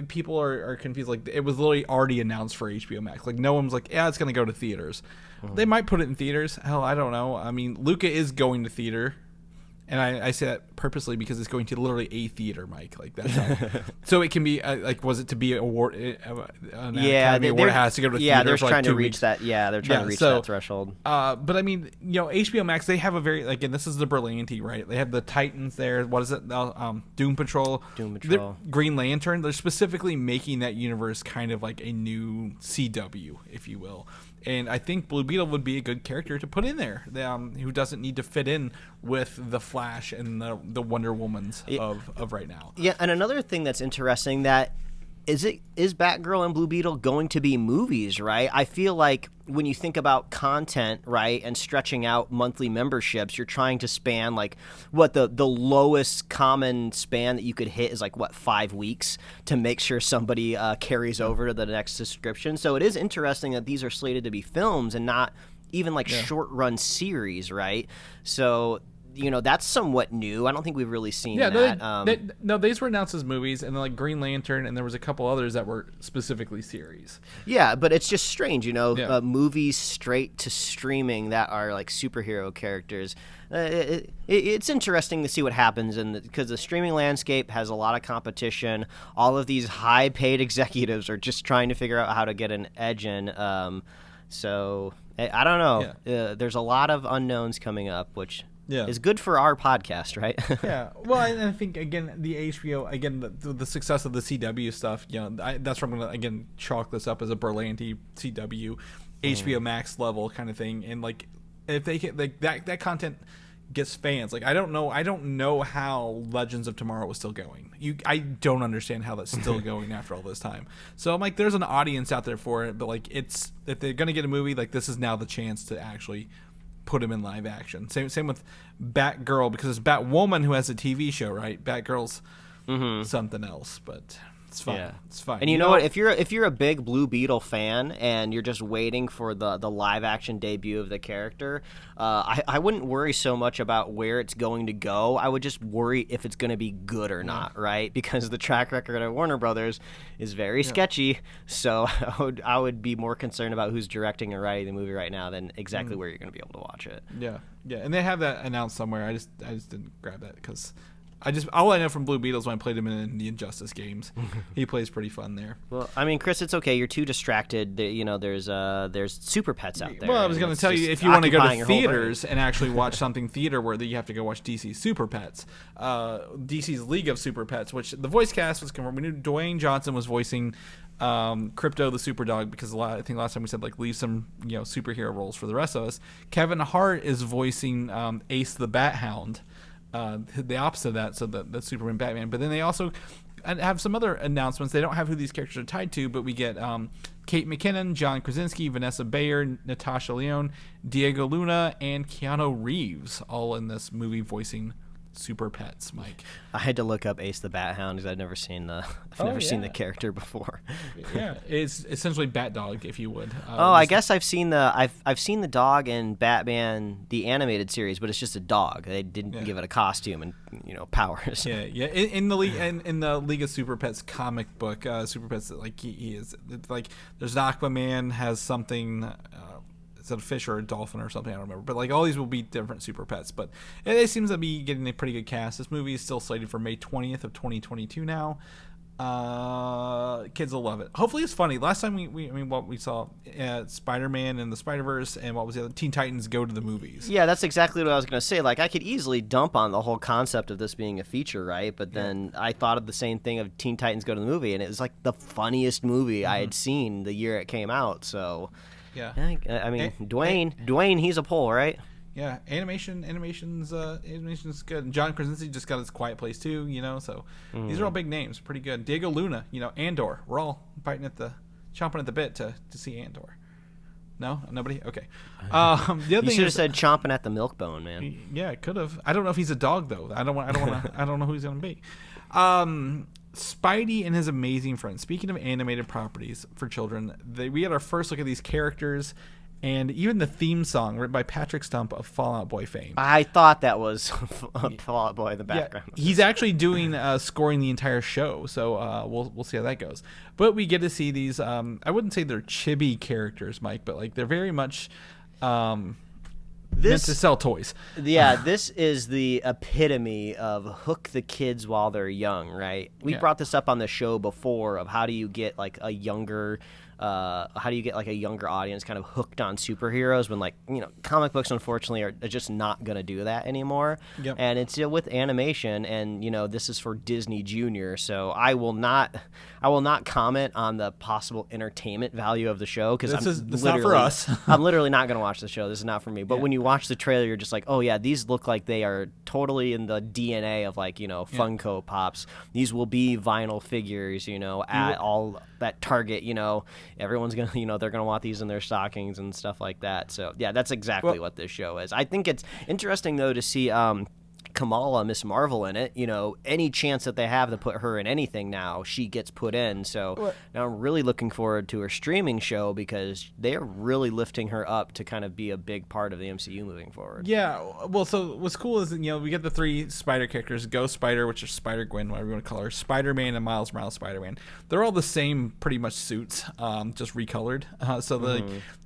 people are confused. Like it was literally already announced for HBO Max. Like no one was like, yeah, it's going to go to theaters. They might put it in theaters. Hell, I don't know. I mean, Luca is going to theater. And I say that purposely because it's going to literally a theater, Mike. Like that's how, so it can be was it to be award? Academy Award, it has to go to theater. Yeah, they're for trying like 2 to reach weeks. that. Yeah, they're trying to reach that threshold. But I mean, HBO Max, they have a very this is the Berlanti, right? They have the Titans there. What is it? Doom Patrol. Green Lantern. They're specifically making that universe kind of like a new CW, if you will. And I think Blue Beetle would be a good character to put in there, who doesn't need to fit in with the Flash and the Wonder Womans of right now. Yeah, and another thing that's interesting that is Batgirl and Blue Beetle going to be movies, right? I feel like when you think about content, right, and stretching out monthly memberships, you're trying to span like what the lowest common span that you could hit is like 5 weeks to make sure somebody carries over to the next subscription. So it is interesting that these are slated to be films and not even like short run series, right? So that's somewhat new. I don't think we've really seen that. No, these were announced as movies, and then like Green Lantern, and there was a couple others that were specifically series. Yeah, but it's just strange, movies straight to streaming that are like superhero characters. It's interesting to see what happens, because the streaming landscape has a lot of competition. All of these high-paid executives are just trying to figure out how to get an edge in. So I don't know. Yeah. There's a lot of unknowns coming up, which is good for our podcast, right? Yeah. Well, I think, again, the HBO, again, the success of the CW stuff, that's where I'm going to, again, chalk this up as a Berlanti CW, HBO Max level kind of thing. And, like, if they get, like, that content gets fans. Like, I don't know how Legends of Tomorrow was still going. I don't understand how that's still going after all this time. So I'm like, there's an audience out there for it, but, like, if they're going to get a movie, like, this is now the chance to actually put him in live action. Same with Batgirl, because it's Batwoman who has a TV show, right? Batgirl's something else, but it's fine. Yeah. It's fine. And you know what? If you're a big Blue Beetle fan and you're just waiting for the live action debut of the character, I wouldn't worry so much about where it's going to go. I would just worry if it's going to be good or not, right? Because the track record of Warner Brothers is very sketchy. So I would be more concerned about who's directing or writing the movie right now than exactly where you're going to be able to watch it. Yeah, and they have that announced somewhere. I just didn't grab that because all I know from Blue Beetle is when I played him in the Injustice games. He plays pretty fun there. Well, I mean, Chris, it's okay. You're too distracted. There's super pets out there. Well, I was going to tell you, if you want to go to theaters and actually watch something theater worthy, you have to go watch DC's Super Pets. DC's League of Super Pets, which the voice cast was confirmed. We knew Dwayne Johnson was voicing Crypto the Superdog, because I think last time we said, like, leave some superhero roles for the rest of us. Kevin Hart is voicing Ace the Bat Hound. The opposite of that, so the Superman Batman. But then they also have some other announcements. They don't have who these characters are tied to, but we get Kate McKinnon, John Krasinski, Vanessa Bayer, Natasha Lyonne, Diego Luna, and Keanu Reeves, all in this movie voicing Super Pets, Mike. I had to look up Ace the Bat Hound because I've never seen the character before. Yeah, it's essentially Bat Dog, if you would. I guess I've seen the dog in Batman the animated series, but it's just a dog. They didn't give it a costume and powers. Yeah. In the League of Super Pets comic book, Super Pets, like he is, like, there's Aquaman has something. Is it a fish or a dolphin or something? I don't remember. But, like, all these will be different Super Pets. But it seems to be getting a pretty good cast. This movie is still slated for May 20th of 2022 now. Kids will love it. Hopefully it's funny. Last time we saw Spider-Man and the Spider-Verse, and what was the other? Teen Titans Go to the Movies. Yeah, that's exactly what I was going to say. Like, I could easily dump on the whole concept of this being a feature, right? But then I thought of the same thing of Teen Titans Go to the Movie, and it was like the funniest movie I had seen the year it came out. So... Yeah, I mean, Dwayne, he's a pole, right? Yeah, animation's good. And John Krasinski just got his Quiet Place too, so these are all big names, pretty good. Diego Luna, Andor. We're all chomping at the bit to see Andor. No, nobody. Okay. The other you thing should have said chomping at the milk bone, man. Yeah, it could have. I don't know if he's a dog though. I don't know who he's gonna be. Spidey and his amazing friends. Speaking of animated properties for children, we had our first look at these characters, and even the theme song written by Patrick Stump of Fall Out Boy fame. I thought that was Fall Out Boy in the background. Yeah, he's actually doing scoring the entire show, so we'll see how that goes. But we get to see these. I wouldn't say they're chibi characters, Mike, but like they're very much. Meant to sell toys. Yeah, this is the epitome of hook the kids while they're young, right? We brought this up on the show before of how do you get like a younger how do you get like a younger audience kind of hooked on superheroes when like comic books unfortunately are just not going to do that anymore. Yep. And it's with animation, and this is for Disney Junior, so I will not comment on the possible entertainment value of the show because it's not for us. I'm literally not going to watch the show. This is not for me. But when you watch the trailer, you're just like, oh yeah, these look like they are totally in the DNA of like Funko Pops. These will be vinyl figures, at all that Target, everyone's gonna they're gonna want these in their stockings and stuff like that. So yeah, that's exactly what this show is. I think it's interesting though to see Kamala, Miss Marvel, in it. Any chance that they have to put her in anything now, she gets put in. So now I'm really looking forward to her streaming show because they're really lifting her up to kind of be a big part of the MCU moving forward. Yeah, well, so what's cool is we get the 3 Spider characters: Ghost Spider, which is Spider-Gwen, whatever you want to call her, Spider-Man, and Miles Morales Spider-Man. They're all the same pretty much suits, just recolored.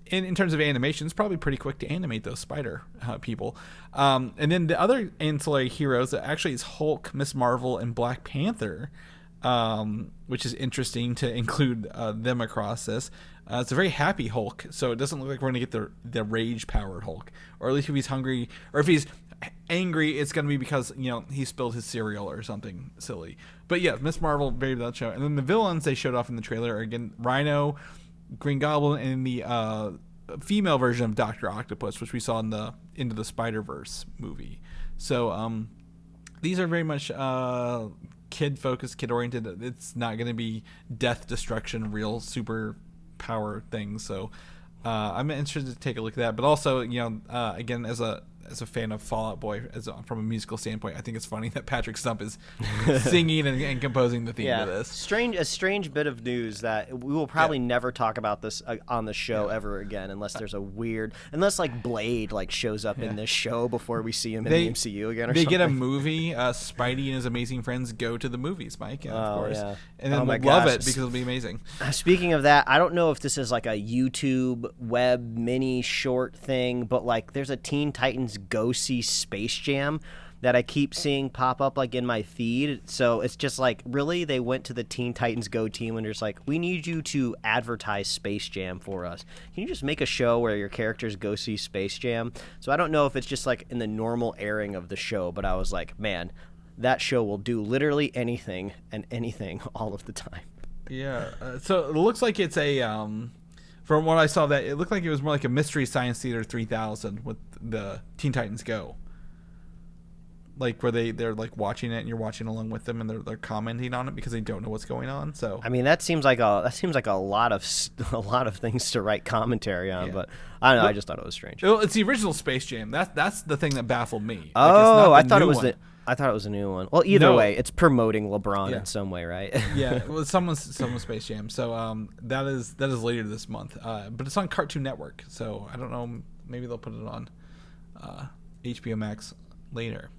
In terms of animation, it's probably pretty quick to animate those spider people. And then the other ancillary heroes, actually, is Hulk, Miss Marvel, and Black Panther, which is interesting to include them across this. It's a very happy Hulk, so it doesn't look like we're going to get the rage-powered Hulk. Or at least if he's hungry, or if he's angry, it's going to be because, he spilled his cereal or something silly. But yeah, Miss Marvel, very that show. And then the villains they showed off in the trailer are, again, Rhino, Green Goblin, and the female version of Dr. Octopus, which we saw in the Into the Spider-Verse movie. So these are very much kid-focused, kid-oriented. It's not going to be death, destruction, real super power things. So I'm interested to take a look at that. But also, again, as a fan of Fall Out Boy, from a musical standpoint, I think it's funny that Patrick Stump is singing and composing the theme of this. A strange bit of news that we will probably never talk about this on the show ever again, unless there's unless like Blade shows up in this show before we see him in the MCU again. Or they something. Get a movie. Spidey and his amazing friends go to the movies, Mike. Of course, and then we'll gosh. love it because it'll be amazing. Speaking of that, I don't know if this is like a YouTube web mini short thing, but there's a Teen Titans Go See Space Jam that I keep seeing pop up in my feed. So it's just really they went to the Teen Titans Go team and just we need you to advertise Space Jam for us. Can you just make a show where your characters go see Space Jam? So I don't know if it's just in the normal airing of the show, but I was like, man, that show will do literally anything and anything all of the time. Yeah. So it looks like it's a from what I saw, that it looked like it was more like a Mystery Science Theater 3000 with the Teen Titans Go. Where they're watching it and you're watching along with them and they're commenting on it because they don't know what's going on. So I mean that seems like a lot of things to write commentary on, but I don't know. I just thought it was strange. Well, it's the original Space Jam. That's the thing that baffled me. I thought it was a new one. Well, either way, it's promoting LeBron in some way, right? Yeah, well, someone's Space Jam. So that is later this month. But it's on Cartoon Network. So I don't know. Maybe they'll put it on HBO Max later.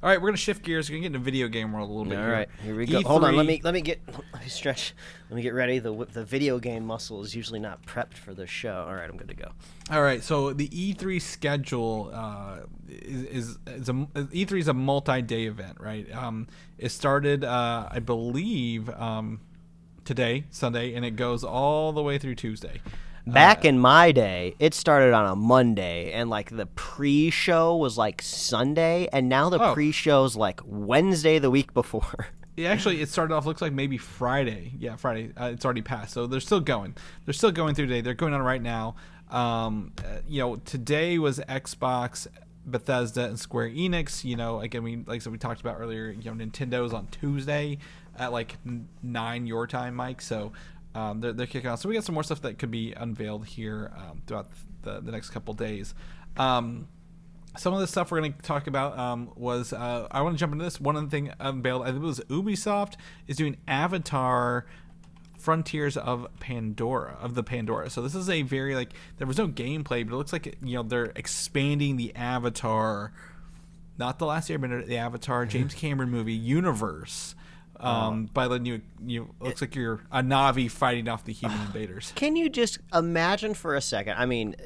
All right, we're gonna shift gears. We're gonna get into video game world a little bit. All right, here we go. Hold on, let me stretch. Let me get ready. The video game muscle is usually not prepped for the show. All right, I'm good to go. All right, so the E3 schedule E3 is a multi-day event, right? It started, I believe, today, Sunday, and it goes all the way through Tuesday. Back in my day, it started on a Monday, and the pre-show was Sunday, and now the pre-show's Wednesday the week before. Yeah, actually, it started off, looks like maybe Friday. Yeah, Friday. It's already passed, so they're still going. They're still going through today. They're going on right now. Today was Xbox, Bethesda, and Square Enix. Again, we talked about earlier, Nintendo's on Tuesday at 9 your time, Mike. So they're kicking off. So we got some more stuff that could be unveiled here throughout the next couple days. Some of the stuff we're going to talk about was I want to jump into this. One of the things unveiled, I think it was Ubisoft is doing Avatar Frontiers of Pandora. So this is a very there was no gameplay, but it looks like they're expanding the Avatar, not the Last Airbender, the Avatar James Cameron movie universe. By letting you looks like you're a Na'vi fighting off the human invaders. Can you just imagine for a second? I mean,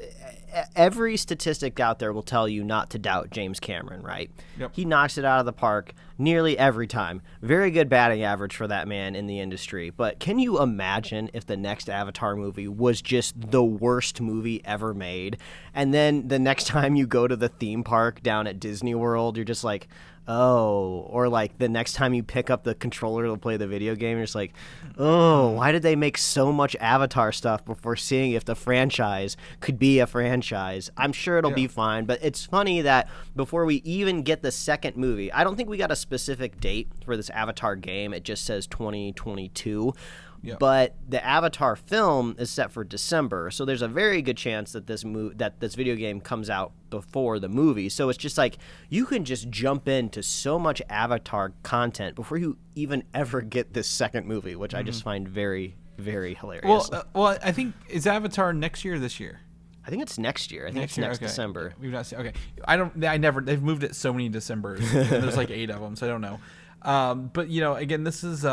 every statistic out there will tell you not to doubt James Cameron, right? Yep. He knocks it out of the park nearly every time. Very good batting average for that man in the industry. But can you imagine if the next Avatar movie was just the worst movie ever made? And then the next time you go to the theme park down at Disney World, you're just like, oh, or like the next time you pick up the controller to play the video game, you're just like, oh, why did they make so much Avatar stuff before seeing if the franchise could be a franchise? I'm sure it'll be fine, but it's funny that before we even get the second movie, I don't think we got a specific date for this Avatar game. It just says 2022. Yep. But the Avatar film is set for December, so there's a very good chance that this video game comes out before the movie. So it's just like you can just jump into so much Avatar content before you even ever get this second movie, which I just find very, very hilarious. Well, I think is Avatar next year or this year? I think it's next year. I think it's next December. We've not seen. Okay, they've moved it so many Decembers. There's like 8 of them, so I don't know. But again, this is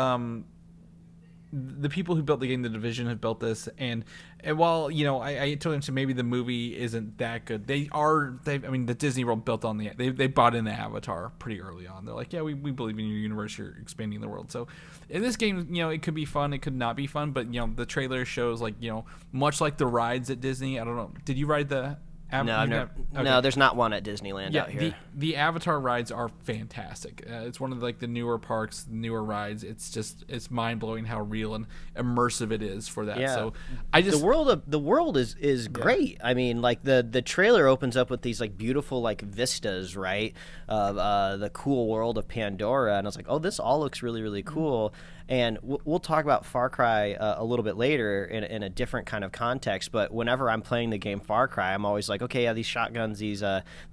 the people who built the game, The Division, have built this, and while I told them so maybe the movie isn't that good. The Disney World built on they bought in the Avatar pretty early on. They're like, yeah, we believe in your universe. You're expanding the world. So in this game, it could be fun, it could not be fun, but the trailer shows much like the rides at Disney. I don't know. Did you ride the? No, there's not one at Disneyland out here. The Avatar rides are fantastic. It's one of the newer parks, newer rides. It's mind blowing how real and immersive it is for that. Yeah. So the world is great. I mean, like the trailer opens up with these beautiful vistas, right? Of the cool world of Pandora, and I was like, oh, this all looks really, really cool. And we'll talk about Far Cry a little bit later in a different kind of context. But whenever I'm playing the game Far Cry, I'm always like, okay, yeah, these shotguns, these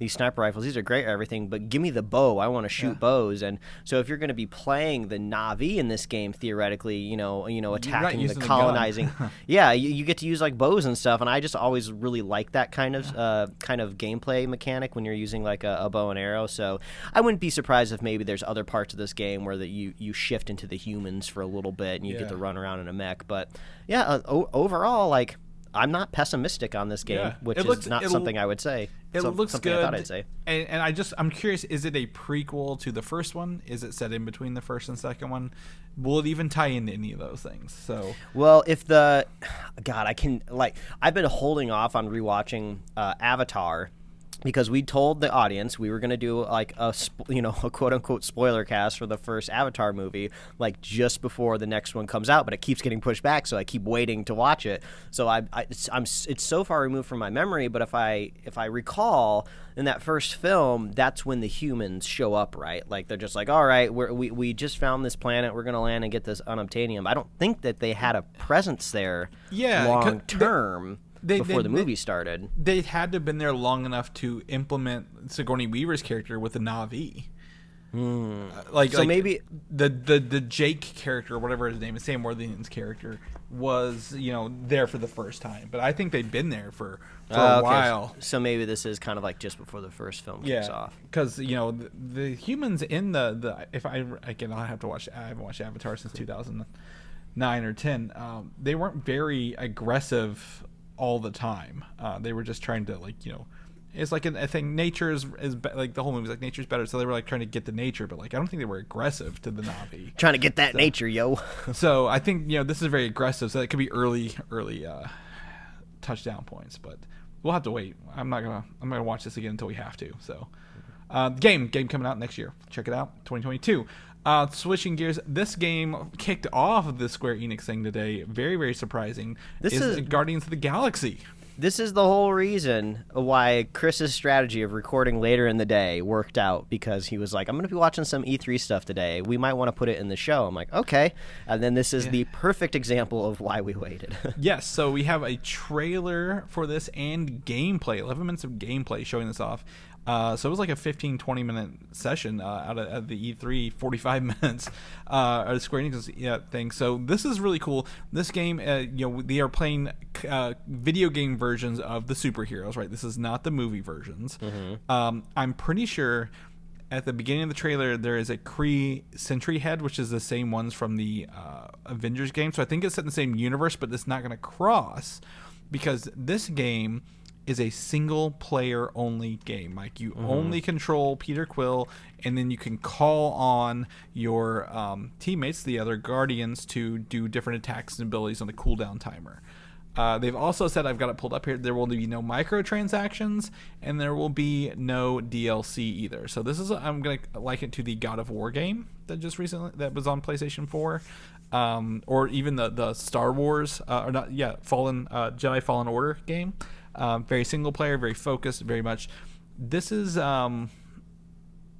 sniper rifles, these are great, everything. But give me the bow. I want to shoot bows. And so if you're going to be playing the Na'vi in this game, theoretically, attacking the colonizing, you get to use bows and stuff. And I just always really like that kind of gameplay mechanic when you're using a bow and arrow. So I wouldn't be surprised if maybe there's other parts of this game where you shift into the humans for a little bit and you get to run around in a mech. But overall, I'm not pessimistic on this game, which is not something I would say. It looks good. I thought I'd say. And I'm curious, is it a prequel to the first one? Is it set in between the first and second one? Will it even tie into any of those things? So well, if I've been holding off on rewatching Avatar, because we told the audience we were going to do a quote unquote spoiler cast for the first Avatar movie just before the next one comes out, but it keeps getting pushed back, so I keep waiting to watch it. So it's so far removed from my memory, but if I recall, in that first film, that's when the humans show up, right? They're just all right, we just found this planet, we're going to land and get this unobtainium. I don't think that they had a presence there long term. Before the movie started, they had to have been there long enough to implement Sigourney Weaver's character with the Na'vi. Maybe the Jake character, or whatever his name is, Sam Worthington's character, was there for the first time. But I think they've been there for a while. So maybe this is kind of just before the first film kicks off. Because the humans in the I haven't watched Avatar since 2009 or 10. They weren't very aggressive all the time. They were just trying to it's I think nature is the whole movie's nature's better, so they were trying to get the nature, but I don't think they were aggressive to the Na'vi. Trying to get that nature, yo. So I think this is very aggressive, so it could be early touchdown points, but we'll have to wait. I'm not gonna watch this again until we have to. So game coming out next year. Check it out, 2022. Switching gears, this game kicked off the Square Enix thing today. Very, very surprising. This is Guardians of the Galaxy. This is the whole reason why Chris's strategy of recording later in the day worked out, because he was like, I'm going to be watching some E3 stuff today. We might want to put it in the show. I'm like, okay. And then this is the perfect example of why we waited. Yes, so we have a trailer for this and gameplay, 11 minutes of gameplay showing this off. So it was a 15-20 minute session out of the E3, 45 minutes of the Square Enix thing. So this is really cool. This game, they are playing video game versions of the superheroes, right? This is not the movie versions. Mm-hmm. I'm pretty sure at the beginning of the trailer there is a Kree Sentry head, which is the same ones from the Avengers game. So I think it's set in the same universe, but it's not going to cross, because this game is a single player only game. Like you only control Peter Quill, and then you can call on your teammates, the other Guardians, to do different attacks and abilities on a cooldown timer. They've also said, I've got it pulled up here, there will be no microtransactions, and there will be no DLC either. So this is, I'm going to liken it to the God of War game that just recently, that was on PlayStation 4, or even the Star Wars, Jedi Fallen Order game. Very single player, very focused, very much. This is,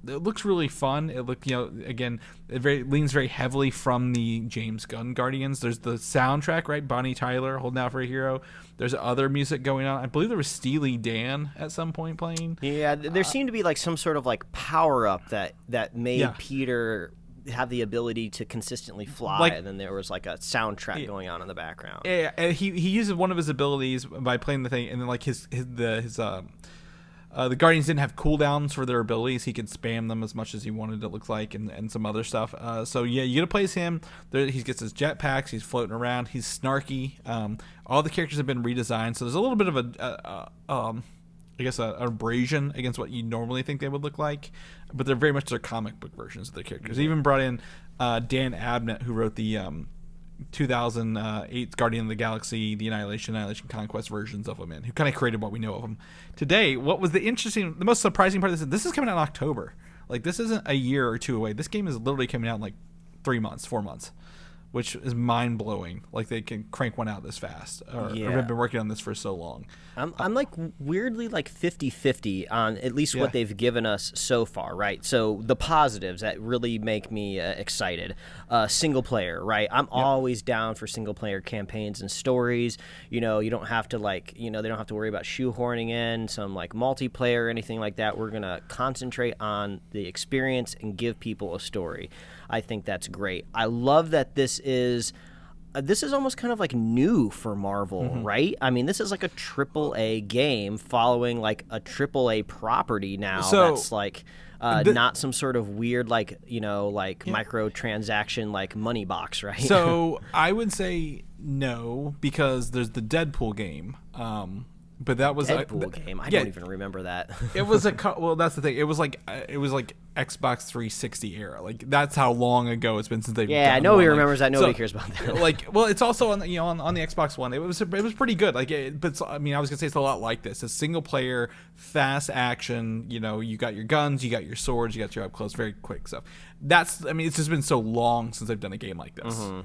it looks really fun. It again, it leans very heavily from the James Gunn Guardians. There's the soundtrack, right? Bonnie Tyler, Holding Out for a Hero. There's other music going on. I believe there was Steely Dan at some point playing. Yeah, there seemed to be like some sort of like power up that made Peter have the ability to consistently fly, and then there was like a soundtrack going on in the background. Yeah, and he uses one of his abilities by playing the thing, and then like the Guardians didn't have cooldowns for their abilities. He could spam them as much as he wanted, it looks like, and some other stuff. So yeah, you get to play as him. He gets his jetpacks. He's floating around. He's snarky. All the characters have been redesigned, so there's a little bit of an abrasion against what you normally think they would look like, but they're very much their comic book versions of their characters. They even brought in Dan Abnett, who wrote the 2008 Guardian of the Galaxy, the Annihilation Conquest versions of them, who kind of created what we know of them. Today, what was the most surprising part of this is coming out in October. Like, this isn't a year or two away. This game is literally coming out in like 4 months, which is mind-blowing. Like, they can crank one out this fast, or have been working on this for so long. I'm like weirdly like 50-50 on at least what they've given us so far, right? So the positives that really make me excited. Single player, right? I'm always down for single player campaigns and stories. You don't have to they don't have to worry about shoehorning in some like multiplayer or anything like that. We're going to concentrate on the experience and give people a story. I think that's great. I love that this is almost kind of like new for Marvel, right? I mean, this is like a AAA game following like a AAA property now. So, that's like not some sort of weird microtransaction like money box, right? So I would say no, because there's the Deadpool game. But that was Deadpool game. I don't even remember that. It was well, that's the thing. It was like Xbox 360 era. Like, that's how long ago it's been since they've done nobody one. remembers that. Nobody cares about that. It's also on the Xbox One. It was pretty good. But I was gonna say it's a lot like this. It's single player, fast action. You got your guns, you got your swords, you got your up close, very quick stuff. It's just been so long since I've done a game like this. So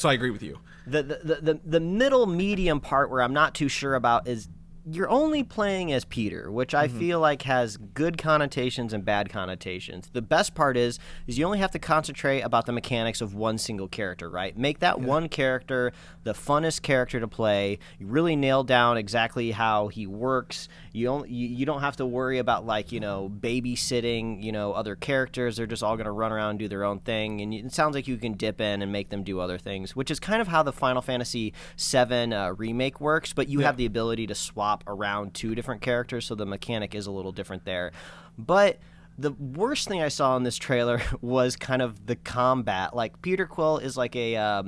I agree with you. The middle medium part where I'm not too sure about is you're only playing as Peter, which I feel like has good connotations and bad connotations. The best part is you only have to concentrate about the mechanics of one single character, right? Make that one character the funnest character to play. You really nail down exactly how he works. You don't have to worry about babysitting, other characters. They're just all going to run around and do their own thing. And it sounds like you can dip in and make them do other things, which is kind of how the Final Fantasy VII remake works, but you have the ability to swap around two different characters, so the mechanic is a little different there. But the worst thing I saw in this trailer was kind of the combat. Like, Peter Quill is like a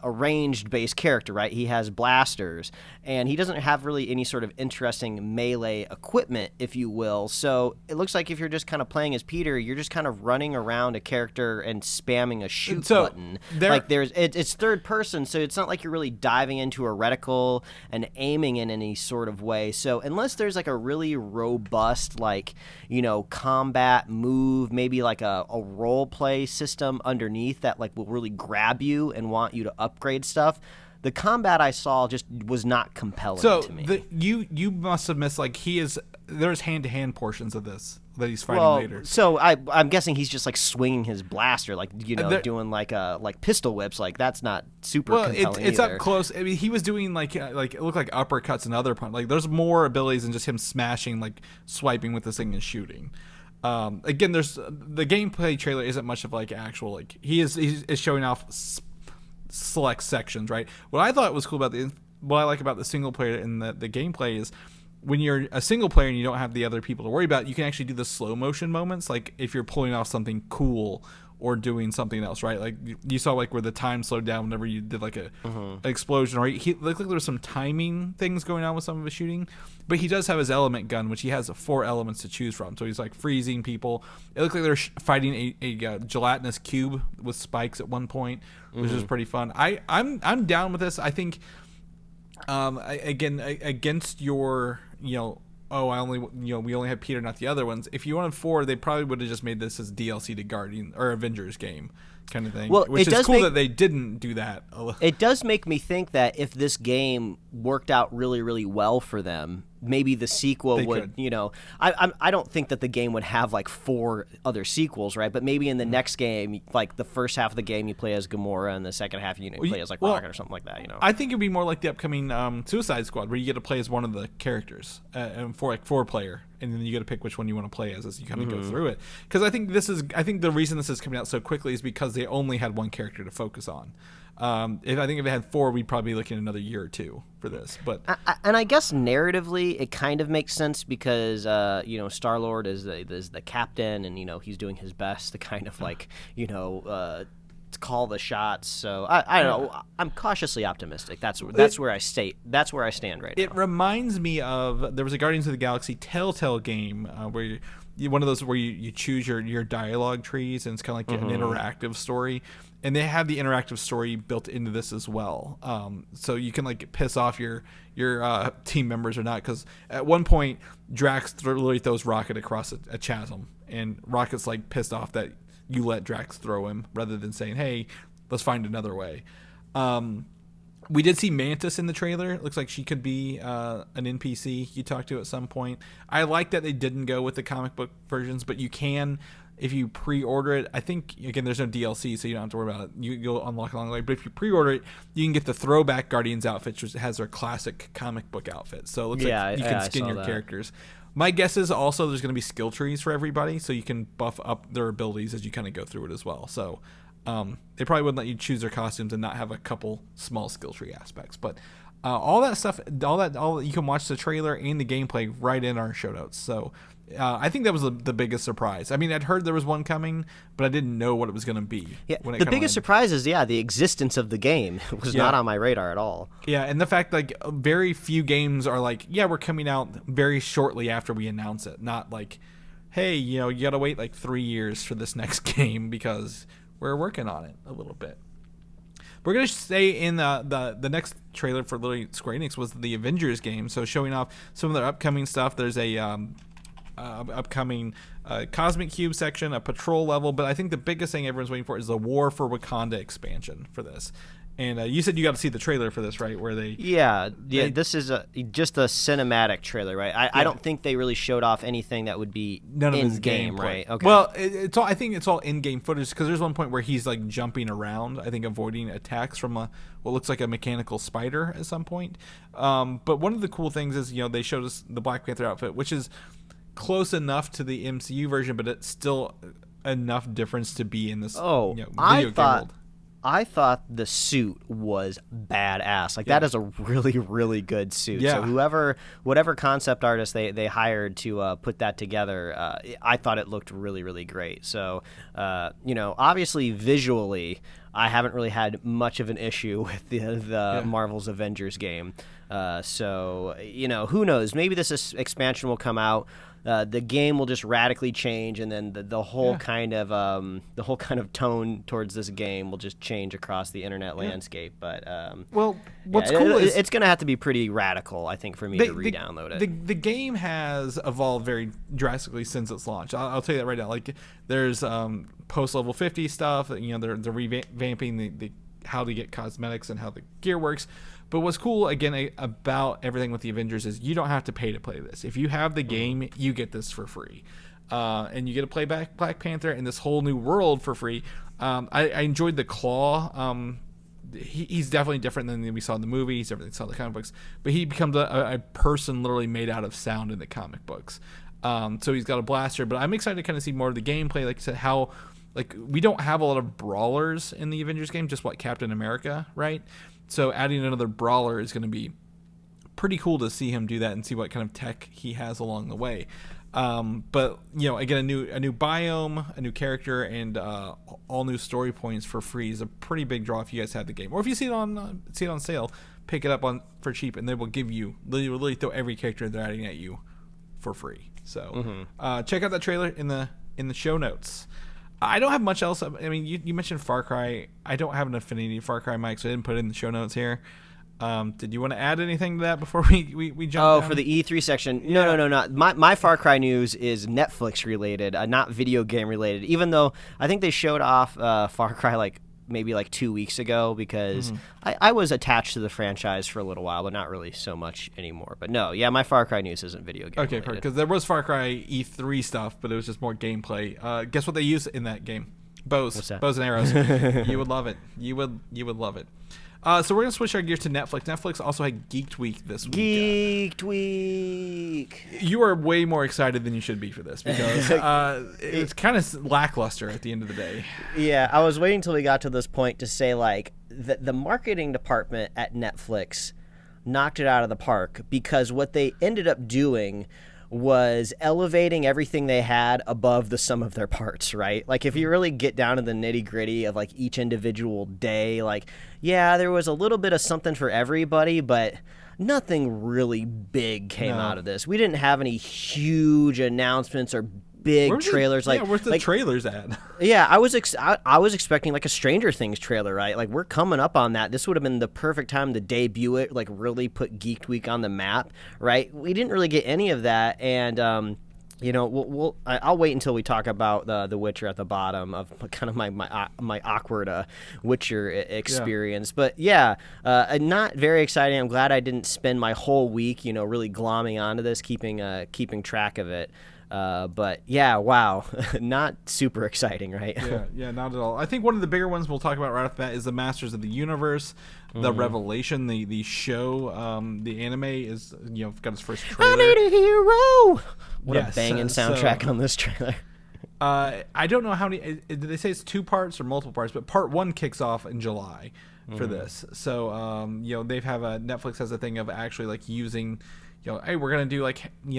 ranged based character, right? He has blasters, and he doesn't have really any sort of interesting melee equipment, if you will. So it looks like if you're just kind of playing as Peter, you're just kind of running around a character and spamming a shoot button. It's third person, so it's not like you're really diving into a reticle and aiming in any sort of way. So unless there's like a really robust combat move, maybe like a role play system underneath that like will really grab you and want you to upgrade stuff, the combat I saw just was not compelling to me. You must have missed, there's hand-to-hand portions of this that he's fighting later. So I'm guessing he's just like swinging his blaster, doing like pistol whips. Like, that's not super compelling it's either. Up close. I mean, he was doing it looked like uppercuts and other punch. Like, there's more abilities than just him smashing, swiping with this thing and shooting. Again, there's the gameplay trailer isn't much of actual he is showing off select sections, right? What I thought was cool what I like about the single player and the gameplay is when you're a single player and you don't have the other people to worry about, you can actually do the slow motion moments. Like, if you're pulling off something cool, or doing something else, right? Like you saw like where the time slowed down whenever you did like a explosion, or he looked like there was some timing things going on with some of his shooting. But he does have his element gun, which he has 4 elements to choose from. So he's like freezing people. It looked like they're fighting a gelatinous cube with spikes at one point, which is pretty fun. I'm down with this. I think again against your we only had Peter, not the other ones. If you wanted 4, they probably would have just made this as DLC to Guardian or Avengers game kind of thing. Well, which is cool that they didn't do that. It does make me think that if this game worked out really, really well for them, maybe the sequel would, I don't think that the game would have like 4 other sequels, right? But maybe in the next game, like the first half of the game, you play as Gamora, and the second half you play as like Rocket or something like that. I think it'd be more like the upcoming Suicide Squad, where you get to play as one of the characters, and for like 4-player, and then you get to pick which one you want to play as you kind of go through it. Because I think the reason this is coming out so quickly is because they only had one character to focus on. If it had 4, we'd probably be looking at another year or 2 for this. But and I guess narratively, it kind of makes sense because Star-Lord is the captain, and he's doing his best to kind of like call the shots. So I don't know. I'm cautiously optimistic. That's where I stay. That's where I stand right now. It reminds me of, there was a Guardians of the Galaxy Telltale game where one of those where you choose your dialogue trees, and it's kind of like an interactive story. And they have the interactive story built into this as well, so you can like piss off your team members or not. Because at one point, Drax literally throws Rocket across a chasm, and Rocket's like pissed off that you let Drax throw him rather than saying, "Hey, let's find another way." We did see Mantis in the trailer. It looks like she could be an NPC you talk to at some point. I like that they didn't go with the comic book versions, but you can. If you pre-order it, I think, again, there's no DLC, so you don't have to worry about it. You'll unlock along the way. But if you pre-order it, you can get the throwback Guardians outfit, which has their classic comic book outfit. So it looks like you can skin your characters. My guess is also there's going to be skill trees for everybody, so you can buff up their abilities as you kind of go through it as well. So they probably wouldn't let you choose their costumes and not have a couple small skill tree aspects. But all that stuff, you can watch the trailer and the gameplay right in our show notes. So I think that was the biggest surprise. I mean, I'd heard there was one coming, but I didn't know what it was going to be. Yeah, the biggest surprise is the existence of the game was not on my radar at all. Yeah, and the fact like very few games are like, we're coming out very shortly after we announce it. Not like, hey, you got to wait like 3 years for this next game because we're working on it a little bit. We're going to stay in the next trailer for literally Square Enix was the Avengers game. So showing off some of their upcoming stuff. There's a upcoming Cosmic Cube section, a patrol level, but I think the biggest thing everyone's waiting for is the War for Wakanda expansion for this. And you said you got to see the trailer for this, right? Where they this is just a cinematic trailer, right? I don't think they really showed off anything that would be in game, right? Okay. Well, I think it's all in-game footage because there's one point where he's like jumping around, I think avoiding attacks from what looks like a mechanical spider at some point. But one of the cool things is they showed us the Black Panther outfit, which is close enough to the MCU version, but it's still enough difference to be in this video game world. I thought the suit was badass. Like that is a really, really good suit. Yeah. So whatever concept artist they hired to put that together, I thought it looked really, really great. So, obviously visually, I haven't really had much of an issue with the Marvel's Avengers game. So, who knows? Maybe this expansion will come out. The game will just radically change, and then the whole kind of tone towards this game will just change across the internet landscape. But what's cool is it's going to have to be pretty radical, I think, for me to re-download it. The game has evolved very drastically since its launch. I'll tell you that right now. Like there's post level 50 stuff. They're revamping the how to get cosmetics and how the gear works. But what's cool, again, about everything with the Avengers is you don't have to pay to play this. If you have the game, you get this for free. And you get to play Black Panther in this whole new world for free. I enjoyed the Claw. He's definitely different than we saw in the movie. He's different than we saw in the comic books. But he becomes a person literally made out of sound in the comic books. So he's got a blaster. But I'm excited to kind of see more of the gameplay. Like I said, how... Like, we don't have a lot of brawlers in the Avengers game, just Captain America, right? So adding another brawler is going to be pretty cool to see him do that and see what kind of tech he has along the way. But again, a new biome, a new character, and all new story points for free is a pretty big draw if you guys have the game, or if you see it on sale, pick it up for cheap, and they will give you literally throw every character they're adding at you for free. So check out that trailer in the show notes. I don't have much else. I mean, you mentioned Far Cry. I don't have an affinity for Far Cry, Mike, so I didn't put it in the show notes here. Did you want to add anything to that before we jump? Oh, down? for the E3 section? No, not. My Far Cry news is Netflix related, not video game related. Even though I think they showed off Far Cry maybe 2 weeks ago, because I was attached to the franchise for a little while, but not really so much anymore. But no, yeah, my Far Cry news isn't video game related. Okay, because there was Far Cry E3 stuff, but it was just more gameplay. Guess what they use in that game? Bows. What's that? Bows and arrows. You would love it. You would love it. So we're going to switch our gears to Netflix. Netflix also had Geeked Week this week. Geeked Week. You are way more excited than you should be for this, because it's kind of lackluster at the end of the day. Yeah, I was waiting until we got to this point to say, the marketing department at Netflix knocked it out of the park, because what they ended up doing was elevating everything they had above the sum of their parts, right? If you really get down to the nitty-gritty of each individual day, yeah, there was a little bit of something for everybody, but nothing really big came out of this. We didn't have any huge announcements or big trailers. Where's the trailers at? Yeah, I was expecting a Stranger Things trailer, right? We're coming up on that. This would have been the perfect time to debut it, really put Geeked Week on the map, right? We didn't really get any of that, and I'll wait until we talk about the Witcher at the bottom of kind of my awkward Witcher experience. Yeah. But yeah, not very exciting. I'm glad I didn't spend my whole week, really glomming onto this, keeping track of it. But yeah, wow, not super exciting, right? Yeah, not at all. I think one of the bigger ones we'll talk about right off the bat is the Masters of the Universe, the Revelation, the show, the anime is got its first trailer. I need a hero. What a banging soundtrack on this trailer. I don't know how many. Did they say it's 2 parts or multiple parts? But part 1 kicks off in July for this. So they've Netflix has a thing of actually using. Hey, we're gonna do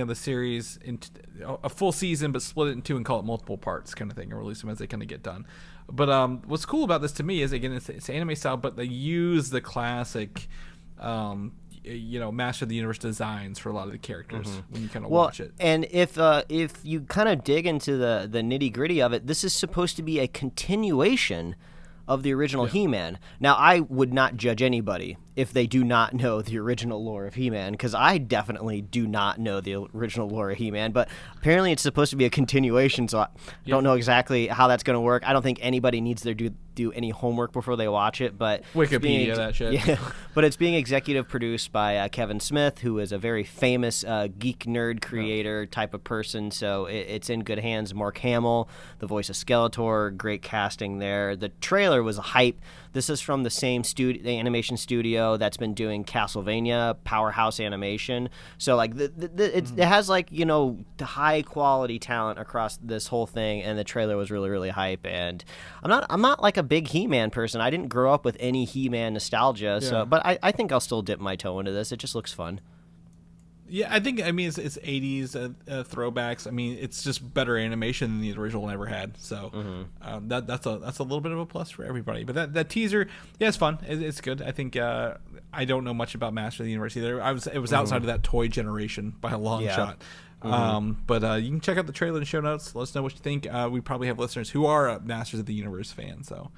the series in a full season, but split it in 2 and call it multiple parts, kind of thing, or release them as they kind of get done. But what's cool about this to me is, again, it's anime style, but they use the classic, Master of the Universe designs for a lot of the characters when you kind of watch it. And if you kind of dig into the nitty gritty of it, this is supposed to be a continuation of the original He-Man. Now, I would not judge anybody if they do not know the original lore of He-Man, because I definitely do not know the original lore of He-Man, but apparently it's supposed to be a continuation, so I don't know exactly how that's going to work. I don't think anybody needs to do any homework before they watch it, but Wikipedia, that shit. Yeah, but it's being executive produced by Kevin Smith, who is a very famous geek nerd creator type of person, so it's in good hands. Mark Hamill, the voice of Skeletor, great casting there. The trailer was a hype. This is from the same the animation studio that's been doing Castlevania, Powerhouse Animation. So it has high quality talent across this whole thing, and the trailer was really, really hype. And I'm not a big He-Man person. I didn't grow up with any He-Man nostalgia, but I think I'll still dip my toe into this. It just looks fun. Yeah, it's 80s throwbacks. I mean, it's just better animation than the original one ever had. So that's a little bit of a plus for everybody. But that teaser, it's fun. It's good. I think I don't know much about Master of the Universe either. It was outside of that toy generation by a long shot. But you can check out the trailer and show notes. Let us know what you think. We probably have listeners who are Masters of the Universe fans, so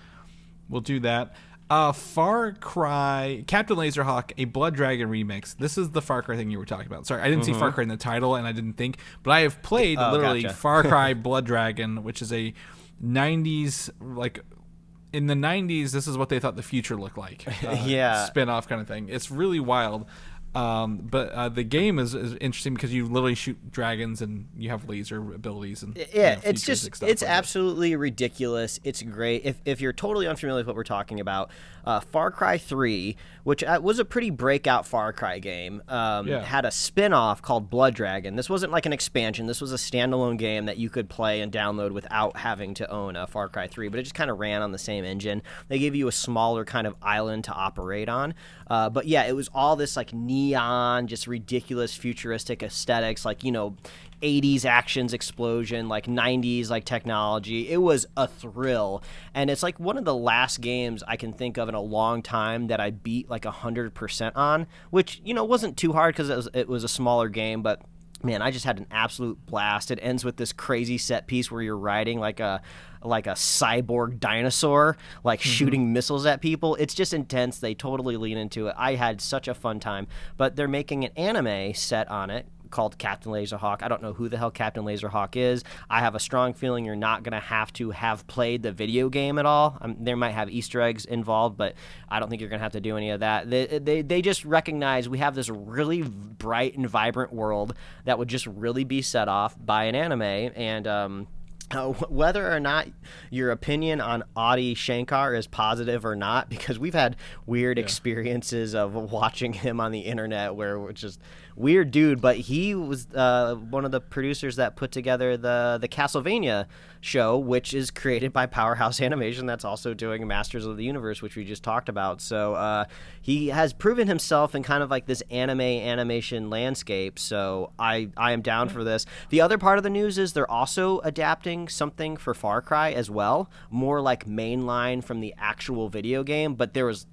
we'll do that. Far Cry, Captain Laserhawk, a Blood Dragon remix. This is the Far Cry thing you were talking about. Sorry, I didn't see Far Cry in the title, and I didn't think, but I have played Far Cry Blood Dragon, which is a 90s, in the 90s, this is what they thought the future looked like. Spin-off kind of thing. It's really wild. But the game is interesting because you literally shoot dragons and you have laser abilities and it's just absolutely ridiculous. It's great. If you're totally unfamiliar with what we're talking about, Far Cry 3, which was a pretty breakout Far Cry game, had a spin-off called Blood Dragon. This wasn't like an expansion. This was a standalone game that you could play and download without having to own a Far Cry 3, but it just kind of ran on the same engine. They gave you a smaller kind of island to operate on. But yeah, it was all this neat neon, just ridiculous futuristic aesthetics, like, 80s actions explosion, like 90s like technology. It was a thrill, and it's like one of the last games I can think of in a long time that I beat like 100% on, which wasn't too hard because it was a smaller game, but man, I just had an absolute blast. It ends with this crazy set piece where you're riding like a cyborg dinosaur, like shooting missiles at people. It's just intense. They totally lean into it. I had such a fun time. But they're making an anime set on it called Captain Laserhawk. I don't know who the hell Captain Laserhawk is. I have a strong feeling you're not going to have played the video game at all. There might have Easter eggs involved, but I don't think you're going to have to do any of that. They just recognize we have this really bright and vibrant world that would just really be set off by an anime, and whether or not your opinion on Adi Shankar is positive or not, because we've had weird experiences of watching him on the internet where we're just weird dude, but he was one of the producers that put together the Castlevania show, which is created by Powerhouse Animation, that's also doing Masters of the Universe, which we just talked about. So he has proven himself in kind of like this animation landscape, so I am down for this. The other part of the news is they're also adapting something for Far Cry as well, more like mainline from the actual video game, but there was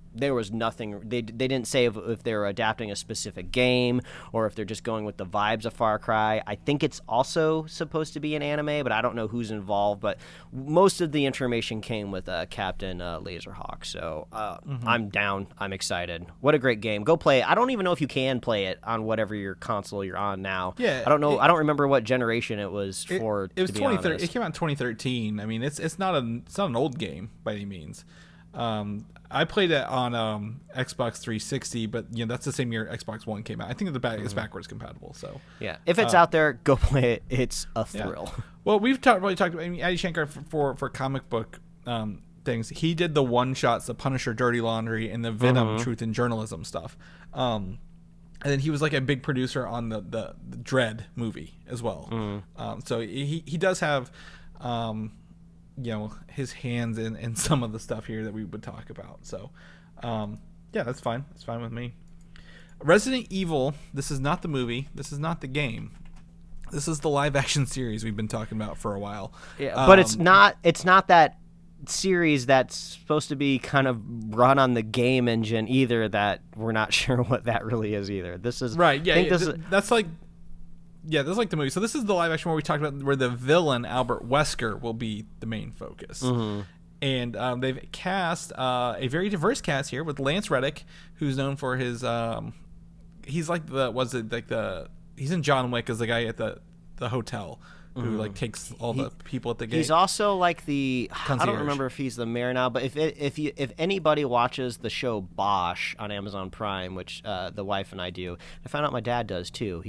nothing. They didn't say if they were adapting a specific game or if they're just going with the vibes of Far Cry. I think it's also supposed to be an anime, but I don't know who's involved. But most of the information came with Captain Laserhawk. So I'm down. I'm excited. What a great game. Go play it. I don't even know if you can play it on whatever your console you're on now. Yeah, I don't know. I don't remember what generation it was for. It was 2013. It came out in 2013. I mean, it's not an old game by any means. I played it on Xbox 360, but that's the same year Xbox One came out. I think it's backwards compatible. So yeah, if it's out there, go play it. It's a thrill. Yeah. Well, we've really talked about Adi Shankar for comic book things. He did the one shots, the Punisher Dirty Laundry, and the Venom Truth in Journalism stuff. And then he was like a big producer on the Dread movie as well. So he does have his hands in some of the stuff here that we would talk about. So that's fine. It's fine with me. Resident Evil, this is not the movie, this is not the game, this is the live action series we've been talking about for a while. But it's not that series that's supposed to be kind of run on the game engine either, that we're not sure what that really is either. This is right. That's like the movie. So this is the live action where we talked about where the villain Albert Wesker will be the main focus. And they've cast a very diverse cast here with Lance Reddick, who's known for his he's like he's in John Wick as the guy at the hotel who like takes all the people at the gate. He's also like the concierge. I don't remember if he's the mayor now, but if anybody watches the show Bosch on Amazon Prime, which the wife and I do, I found out my dad does too.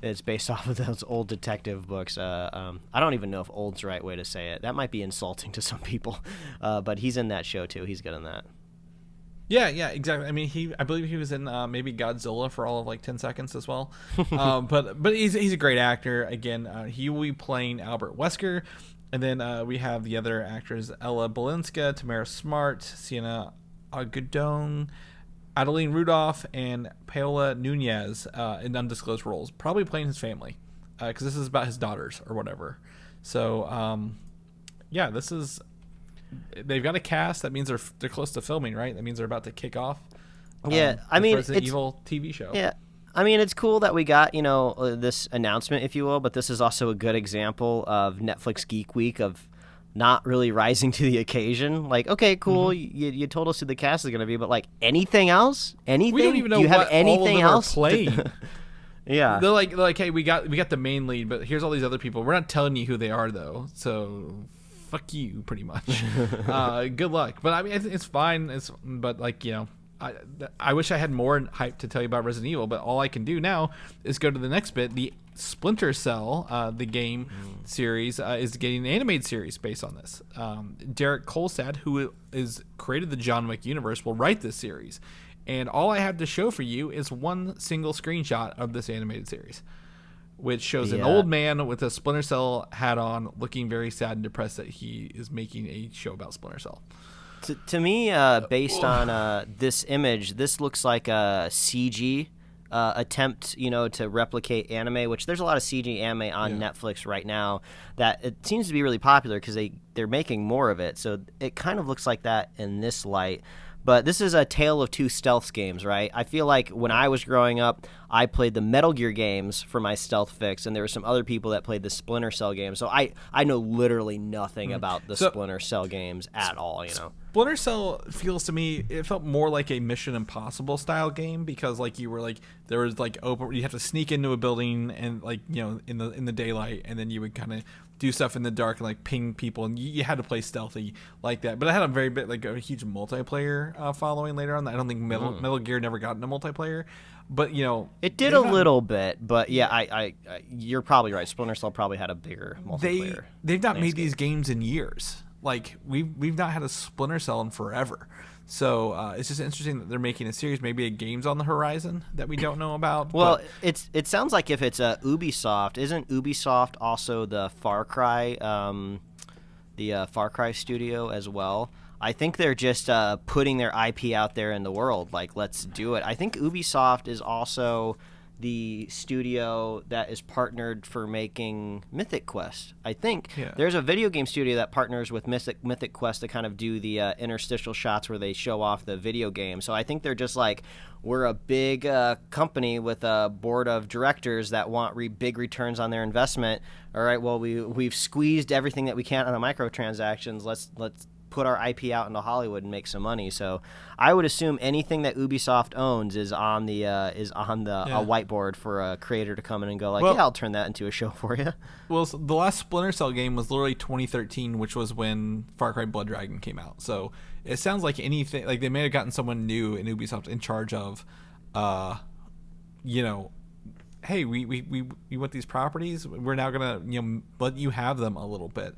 It's based off of those old detective books. I don't even know if old's the right way to say it. That might be insulting to some people. But he's in that show too. He's good in that. Yeah, exactly. I mean, I believe he was in maybe Godzilla for all of like 10 seconds as well. But he's a great actor. Again, he will be playing Albert Wesker. And then we have the other actors, Ella Balinska, Tamara Smart, Sienna Agudong, Adeline Rudolph, and Paola Nunez in undisclosed roles, probably playing his family, because this is about his daughters or whatever. So, this is. They've got a cast. That means they're close to filming, right? That means they're about to kick off. I mean, Resident Evil TV show. Yeah, I mean, it's cool that we got this announcement, if you will, but this is also a good example of Netflix Geek Week of not really rising to the occasion. Like, okay, cool, you told us who the cast is going to be, but like anything else? Anything? We don't even know Do you what have anything all of them else are playing. Yeah, they're like, hey, we got the main lead, but here's all these other people. We're not telling you who they are though, so fuck you, pretty much. Good luck. But I mean, it's fine. But like, I wish I had more hype to tell you about Resident Evil, but all I can do now is go to the next bit. The Splinter Cell, the game series, is getting an animated series based on this. Derek Kolstad, who is created the John Wick universe, will write this series. And all I have to show for you is one single screenshot of this animated series, which shows an old man with a Splinter Cell hat on, looking very sad and depressed that he is making a show about Splinter Cell. To me, based on this image, this looks like a CG attempt, to replicate anime, which there's a lot of CG anime on Netflix right now that it seems to be really popular because they're making more of it. So it kind of looks like that in this light. But this is a tale of two stealth games, right? I feel like when I was growing up, I played the Metal Gear games for my stealth fix, and there were some other people that played the Splinter Cell games. So I know literally nothing about the Splinter Cell games at all, Splinter Cell feels to me, it felt more like a Mission Impossible style game because there was open, you have to sneak into a building and in the daylight, and then you would kind of do stuff in the dark and ping people, and you had to play stealthy like that. But it had a very bit a huge multiplayer following later on. I don't think Metal Gear never got into multiplayer, but it did a little bit. But yeah, I you're probably right. Splinter Cell probably had a bigger multiplayer. They've not made these games in years. We've not had a Splinter Cell in forever. So it's just interesting that they're making a series, maybe a game's on the horizon that we don't know about. Well, it sounds like if it's Ubisoft, isn't Ubisoft also the Far Cry studio as well? I think they're just putting their IP out there in the world, let's do it. I think Ubisoft is also the studio that is partnered for making Mythic Quest. I think there's a video game studio that partners with Mythic Quest to kind of do the interstitial shots where they show off the video game. So I think they're just we're a big company with a board of directors that want big returns on their investment. All right, well, we've squeezed everything that we can on the microtransactions. Let's put our IP out into Hollywood and make some money. So I would assume anything that Ubisoft owns is on the a whiteboard for a creator to come in and go I'll turn that into a show for you. Well, so the last Splinter Cell game was literally 2013, which was when Far Cry Blood Dragon came out. So it sounds like anything, they may have gotten someone new in Ubisoft in charge of, hey, we want these properties. We're now gonna let you have them a little bit.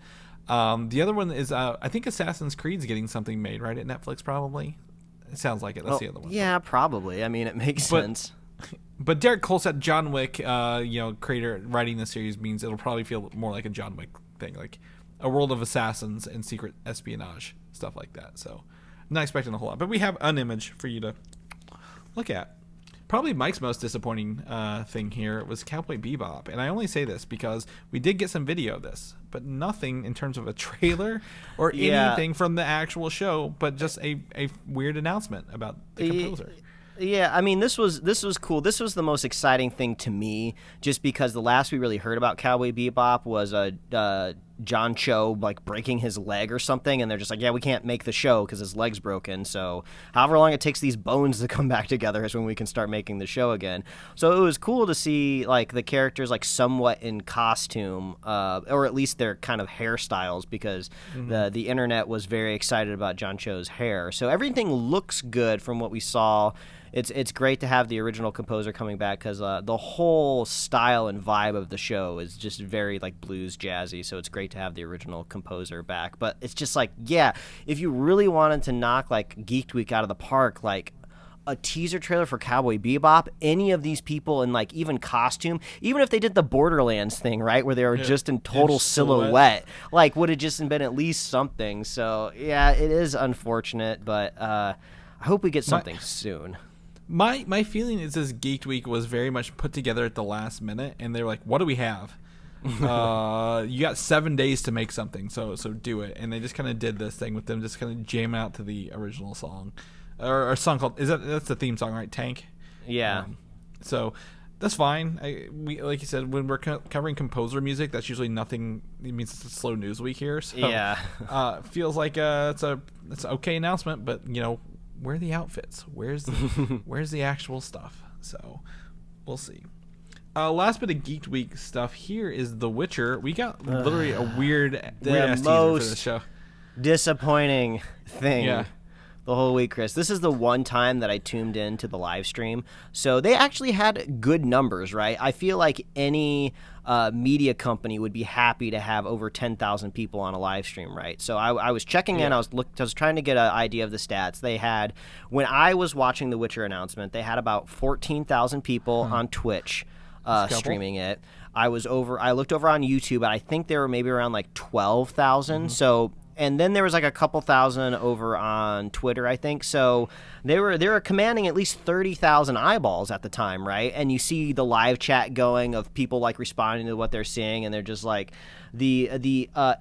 The other one is I think Assassin's Creed's getting something made, right, at Netflix probably. It sounds like it. That's the other one. Yeah, probably. I mean, it makes sense. But Derek Cole said John Wick, creator writing the series means it'll probably feel more like a John Wick thing, like a world of assassins and secret espionage, stuff like that. So I'm not expecting a whole lot. But we have an image for you to look at. Probably Mike's most disappointing thing here was Cowboy Bebop. And I only say this because we did get some video of this, but nothing in terms of a trailer or anything from the actual show, but just a weird announcement about the composer. Yeah, I mean, this was cool. This was the most exciting thing to me, just because the last we really heard about Cowboy Bebop was John Cho breaking his leg or something, and they're just we can't make the show because his leg's broken. So however long it takes these bones to come back together is when we can start making the show again. So it was cool to see the characters somewhat in costume, or at least their kind of hairstyles, because the internet was very excited about John Cho's hair. So everything looks good from what we saw. It's great to have the original composer coming back because the whole style and vibe of the show is just very blues jazzy. So it's great to have the original composer back. But it's just if you really wanted to knock Geeked Week out of the park, a teaser trailer for Cowboy Bebop, any of these people in even costume, even if they did the Borderlands thing, right, where they were just in total silhouette, would have just been at least something. So yeah, it is unfortunate, but I hope we get something soon. My feeling is this Geeked Week was very much put together at the last minute, and they were what do we have? You got 7 days to make something, so do it. And they just kind of did this thing with them just kind of jamming out to the original song, or a song called that's the theme song, right? Tank. Yeah. So that's fine. We like you said, when we're covering composer music, that's usually nothing. It means it's a slow news week here. So yeah. Feels like it's an okay announcement, but where are the outfits? Where's the actual stuff? So we'll see. Last bit of Geeked Week stuff here is The Witcher. We got literally a weird ass teaser for this show. Disappointing thing the whole week, Chris. This is the one time that I tuned in to the live stream. So they actually had good numbers, right? I feel like any media company would be happy to have over 10,000 people on a live stream, right? So I was checking in. I was trying to get an idea of the stats. They had, when I was watching the Witcher announcement, they had about 14,000 people on Twitch streaming it. I looked over on YouTube, and I think there were maybe around 12,000. So and then there was like a couple thousand over on Twitter, I think. So they were commanding at least 30,000 eyeballs at the time, right? And you see the live chat going of people like responding to what they're seeing, and they're just like I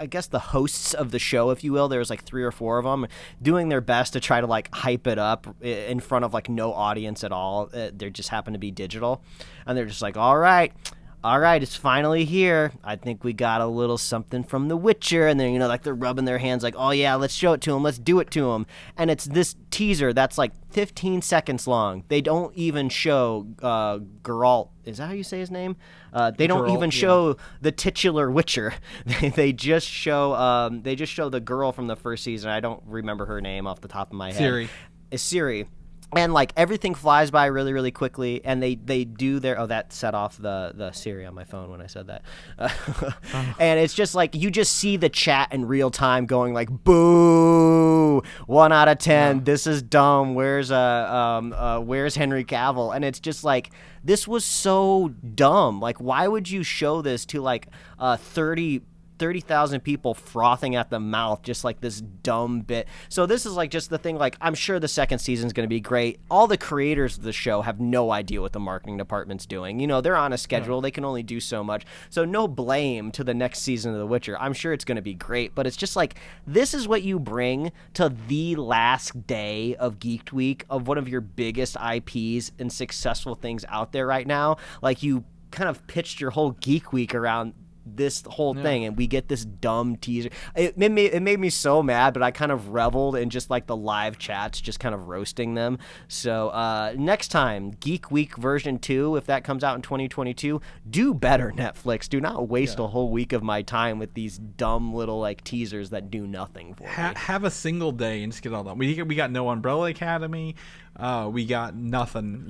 guess the hosts of the show, if you will, there was like 3 or 4 of them doing their best to try to like hype it up in front of like no audience at all. They just happen to be digital, and they're just like, all right, it's finally here. I think we got a little something from The Witcher. And then, like they're rubbing their hands like, oh yeah, let's show it to him. Let's do it to him. And it's this teaser that's like 15 seconds long. They don't even show Geralt. Is that how you say his name? They don't Geralt, even show the titular Witcher. They just show the girl from the first season. I don't remember her name off the top of my head. Ciri. And like everything flies by really, really quickly, and they do their that set off the Siri on my phone when I said that, and it's just like you just see the chat in real time going like, boo, 1 out of 10, yeah. This is dumb. Where's Henry Cavill? And it's just like, this was so dumb. Like, why would you show this to like 30,000 people frothing at the mouth, just like this dumb bit? So this is like just the thing, like, I'm sure the second season is going to be great. All the creators of the show have no idea what the marketing department's doing. They're on a schedule. Yeah. They can only do so much. So no blame to the next season of The Witcher. I'm sure it's going to be great, but it's just like, this is what you bring to the last day of Geeked Week, of one of your biggest IPs and successful things out there right now. Like, you kind of pitched your whole Geek Week around this whole thing, and we get this dumb teaser. It made me so mad, but I kind of reveled in just like the live chats, just kind of roasting them. So next time, Geek Week version 2, if that comes out in 2022, do better, Netflix. Do not waste a whole week of my time with these dumb little like teasers that do nothing for me. Have a single day and just get all done. We got no Umbrella Academy. We got nothing.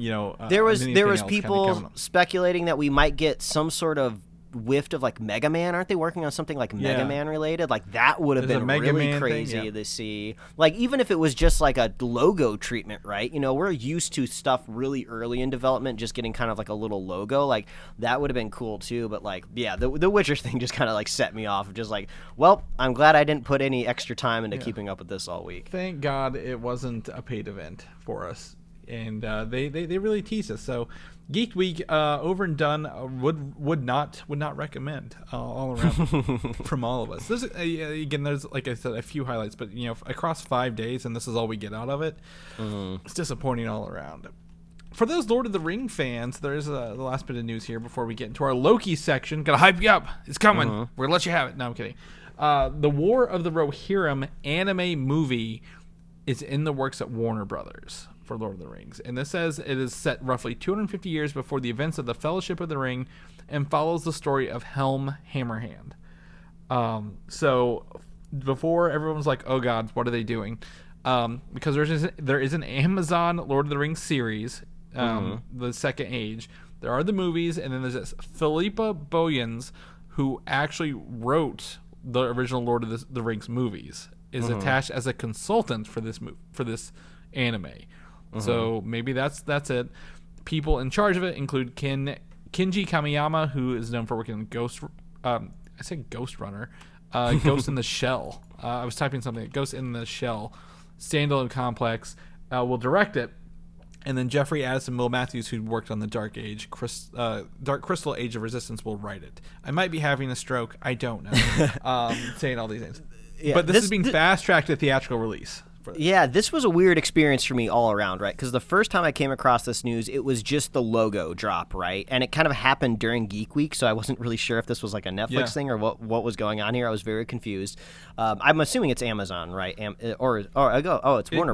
There was people speculating that we might get some sort of whiffed of like Mega Man. Aren't they working on something like Mega Man related? Like, that would have been really crazy to see. Like, even if it was just like a logo treatment, right? We're used to stuff really early in development just getting kind of like a little logo. Like, that would have been cool too. But like, yeah, the Witcher thing just kind of like set me off. Just like, well, I'm glad I didn't put any extra time into keeping up with this all week. Thank God it wasn't a paid event for us. And they really teased us. So Geek Week, over and done. Would not recommend all around from all of us. There's there's, like I said, a few highlights, but across 5 days, and this is all we get out of it. It's disappointing all around. For those Lord of the Ring fans, there's the last bit of news here before we get into our Loki section. Gotta hype you up. It's coming. We're gonna let you have it. No, I'm kidding. The War of the Rohirrim anime movie is in the works at Warner Brothers for Lord of the Rings, and this says it is set roughly 250 years before the events of the Fellowship of the Ring and follows the story of Helm Hammerhand. So before everyone's like, oh god, what are they doing? Because there is an Amazon Lord of the Rings series, the Second Age. There are the movies, and then there's this Philippa Boyens, who actually wrote the original Lord of the Rings movies, is attached as a consultant for this anime. So maybe that's it. People in charge of it include Kinji Kamiyama, who is known for working on Ghost Runner, Ghost in the Shell. I was typing something. Ghost in the Shell, standalone complex. Will direct it, and then Jeffrey Addison, Will Matthews, who worked on the Dark Crystal Age of Resistance, will write it. I might be having a stroke. I don't know. Saying all these things, but this is being fast tracked to theatrical release. Yeah, this was a weird experience for me all around, right? Because the first time I came across this news, it was just the logo drop, right? And it kind of happened during Geek Week, so I wasn't really sure if this was like a Netflix thing or what was going on here. I was very confused. I'm assuming it's Amazon, right? It's Warner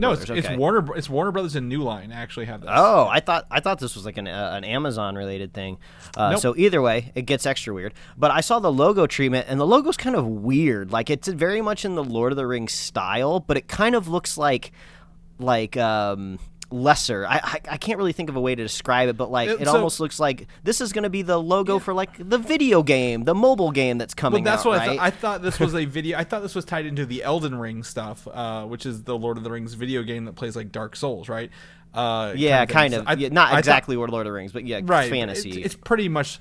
Brothers. It's Warner Brothers and New Line actually have this. Oh, I thought this was like an Amazon related thing. Nope. So either way, it gets extra weird. But I saw the logo treatment, and the logo's kind of weird. Like, it's very much in the Lord of the Rings style, but it kind of looks like lesser. I can't really think of a way to describe it, but like it almost looks like this is going to be the logo for like the video game, the mobile game that's coming out. That's what right? I thought this was a video. I thought this was tied into the Elden Ring stuff, which is the Lord of the Rings video game that plays like Dark Souls, right? Yeah, kind of. Yeah, not exactly Lord of the Rings, but yeah, right, fantasy. It's pretty much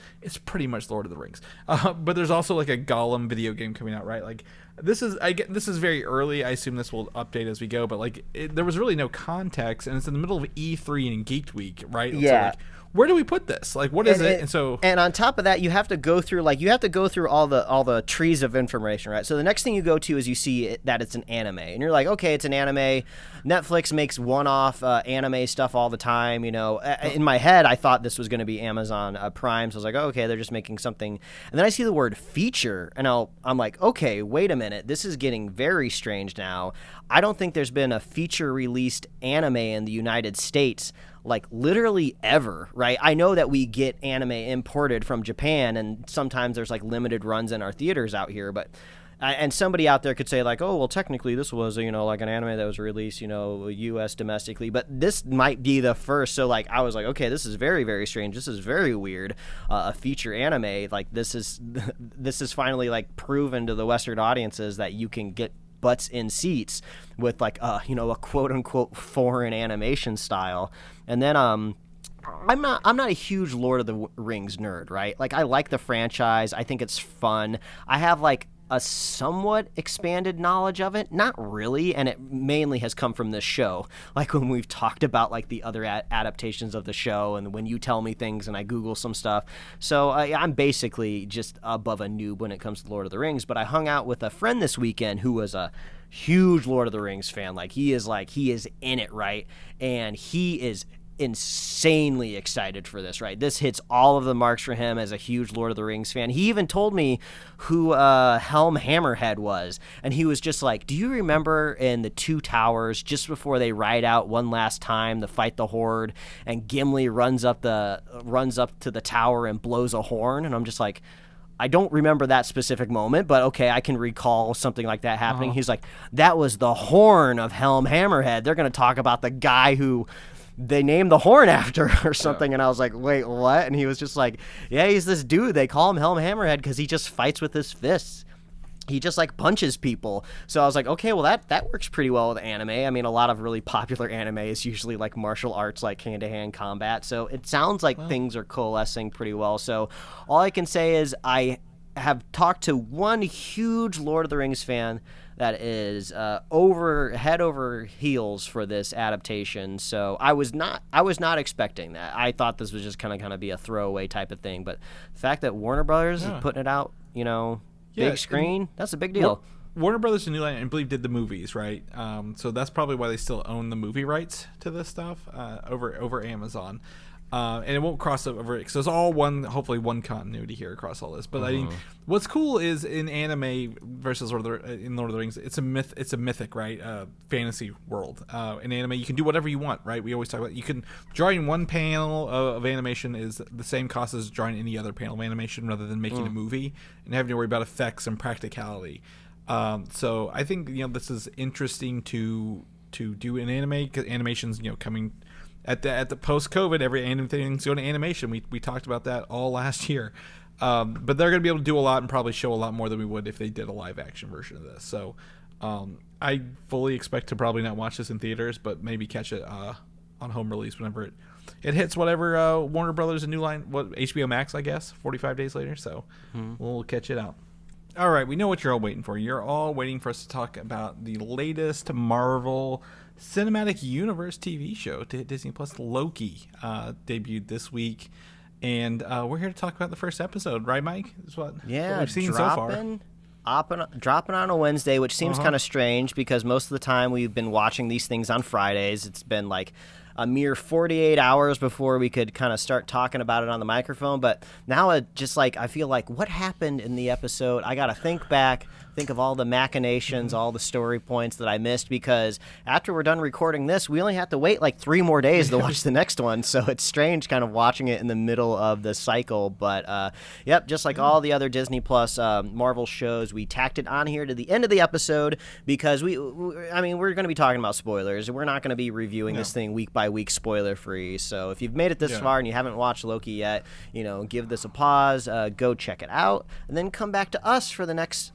Lord of the Rings. But there's also like a Gollum video game coming out, right? Like this is very early. I assume this will update as we go, but like there was really no context, and it's in the middle of E3 and Geeked Week, right? Yeah. So, like, where do we put this? Like, what is it? And on top of that, you have to go through all the trees of information, right? So the next thing you go to is you see that it's an anime, and you're like, okay, it's an anime. Netflix makes one-off anime stuff all the time. You know, in my head, I thought this was going to be Amazon Prime, so I was like, oh, okay, they're just making something. And then I see the word feature, and I'm like, okay, wait a minute, this is getting very strange now. I don't think there's been a feature-released anime in the United States like literally ever, right? I know that we get anime imported from Japan, and sometimes there's like limited runs in our theaters out here, but and somebody out there could say like, oh, well, technically this was, you know, like an anime that was released, you know, U.S. domestically, but this might be the first. So like I was like, okay, this is very, very strange. This is very weird. A feature anime, like this is finally like proven to the Western audiences that you can get butts in seats with like you know, a quote unquote foreign animation style. And then I'm not a huge Lord of the Rings nerd, right? Like I like the franchise. I think it's fun. I have like a somewhat expanded knowledge of it, not really, and it mainly has come from this show. Like when we've talked about like the other adaptations of the show, and when you tell me things and I Google some stuff. So I'm basically just above a noob when it comes to Lord of the Rings. But I hung out with a friend this weekend who was a huge Lord of the Rings fan. Like he is in it, right? And he is insanely excited for this, right? This hits all of the marks for him as a huge Lord of the Rings fan. He even told me who Helm Hammerhead was, and he was just like, do you remember in the Two Towers, just before they ride out one last time to fight the Horde, and Gimli runs up to the tower and blows a horn? And I'm just like, I don't remember that specific moment, but okay, I can recall something like that happening. He's like, that was the horn of Helm Hammerhead. They're going to talk about the guy who they named the horn after or something. And I was like, wait, what? And he was just like, yeah, he's this dude. They call him Helm Hammerhead because he just fights with his fists. He just like punches people. So I was like, okay, well that works pretty well with anime. I mean, a lot of really popular anime is usually like martial arts, like hand-to-hand combat. So it sounds like things are coalescing pretty well. So all I can say is I have talked to one huge Lord of the Rings fan that is head over heels for this adaptation. So I was not expecting that. I thought this was just kind of be a throwaway type of thing. But the fact that Warner Brothers is putting it out, you know, big screen, that's a big deal. Warner Brothers and New Line, I believe, did the movies, right? So that's probably why they still own the movie rights to this stuff over Amazon. And it won't cross over, so it's all hopefully one continuity here across all this. But I mean, what's cool is in anime versus in Lord of the Rings, it's a mythic, right? Fantasy world. In anime, you can do whatever you want, right? We always talk about you can drawing one panel of animation is the same cost as drawing any other panel of animation, rather than making a movie and having to worry about effects and practicality. So I think this is interesting to do in anime, because animation's coming. At the post-COVID, everything's going to animation. We talked about that all last year. But they're going to be able to do a lot and probably show a lot more than we would if they did a live-action version of this. So I fully expect to probably not watch this in theaters, but maybe catch it on home release whenever it hits whatever Warner Brothers and New Line, HBO Max, I guess, 45 days later. So we'll catch it out. All right, we know what you're all waiting for. You're all waiting for us to talk about the latest Marvel Cinematic Universe TV show to hit Disney Plus. Loki debuted this week, and we're here to talk about the first episode, right, Mike? That's what we've seen so far. Dropping on a Wednesday, which seems kind of strange because most of the time we've been watching these things on Fridays. It's been like a mere 48 hours before we could kind of start talking about it on the microphone. But now it just like, I feel like what happened in the episode? I got to think back, think of all the machinations, all the story points that I missed, because after we're done recording this, we only have to wait like 3 more days to watch the next one. So it's strange kind of watching it in the middle of the cycle. But yep, just like all the other Disney Plus Marvel shows, we tacked it on here to the end of the episode because we're going to be talking about spoilers. We're not going to be reviewing this thing week by week spoiler free. So if you've made it this far and you haven't watched Loki yet, give this a pause, go check it out, and then come back to us for the next,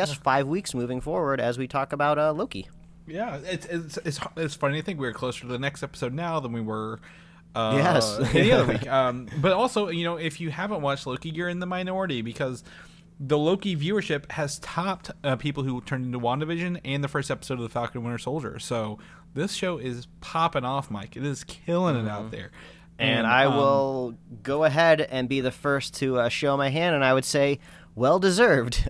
5 weeks moving forward as we talk about Loki. Yeah, it's funny. I think we're closer to the next episode now than we were. Yes. Any other week. But also, if you haven't watched Loki, you're in the minority because the Loki viewership has topped people who turned into WandaVision and the first episode of the Falcon and Winter Soldier. So this show is popping off, Mike. It is killing it out there. And I will go ahead and be the first to show my hand, and I would say, well deserved.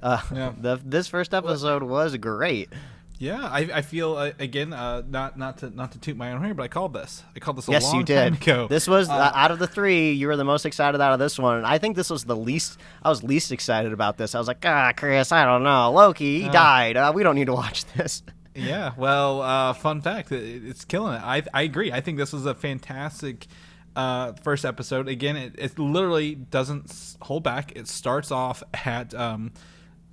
This first episode was great. Yeah, I feel again not to toot my own horn, but I called this a yes, long you did. time ago. This was out of the three, you were the most excited out of this one. And I think this was I was least excited about this. I was like, Chris, I don't know. Loki, he died. We don't need to watch this. Yeah, well, fun fact, it's killing it. I agree. I think this was a fantastic first episode. Again, it literally doesn't hold back. It starts off at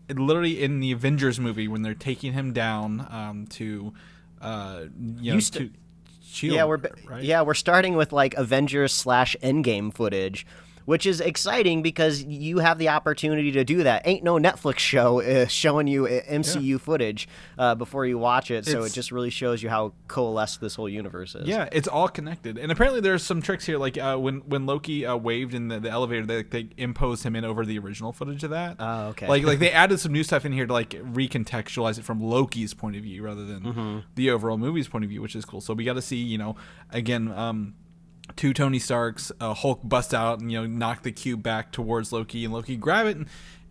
literally in the Avengers movie when they're taking him down to to Shield. We're starting with like Avengers / Endgame footage, which is exciting because you have the opportunity to do that. Ain't no Netflix show showing you MCU footage before you watch it, so it just really shows you how coalesced this whole universe is. Yeah, it's all connected. And apparently there's some tricks here, like when Loki waved in the elevator, they imposed him in over the original footage of that. Oh, okay. Like they added some new stuff in here to like recontextualize it from Loki's point of view rather than the overall movie's point of view, which is cool. So we got to see, again, two Tony Starks, Hulk bust out and knock the cube back towards Loki, and Loki grab it,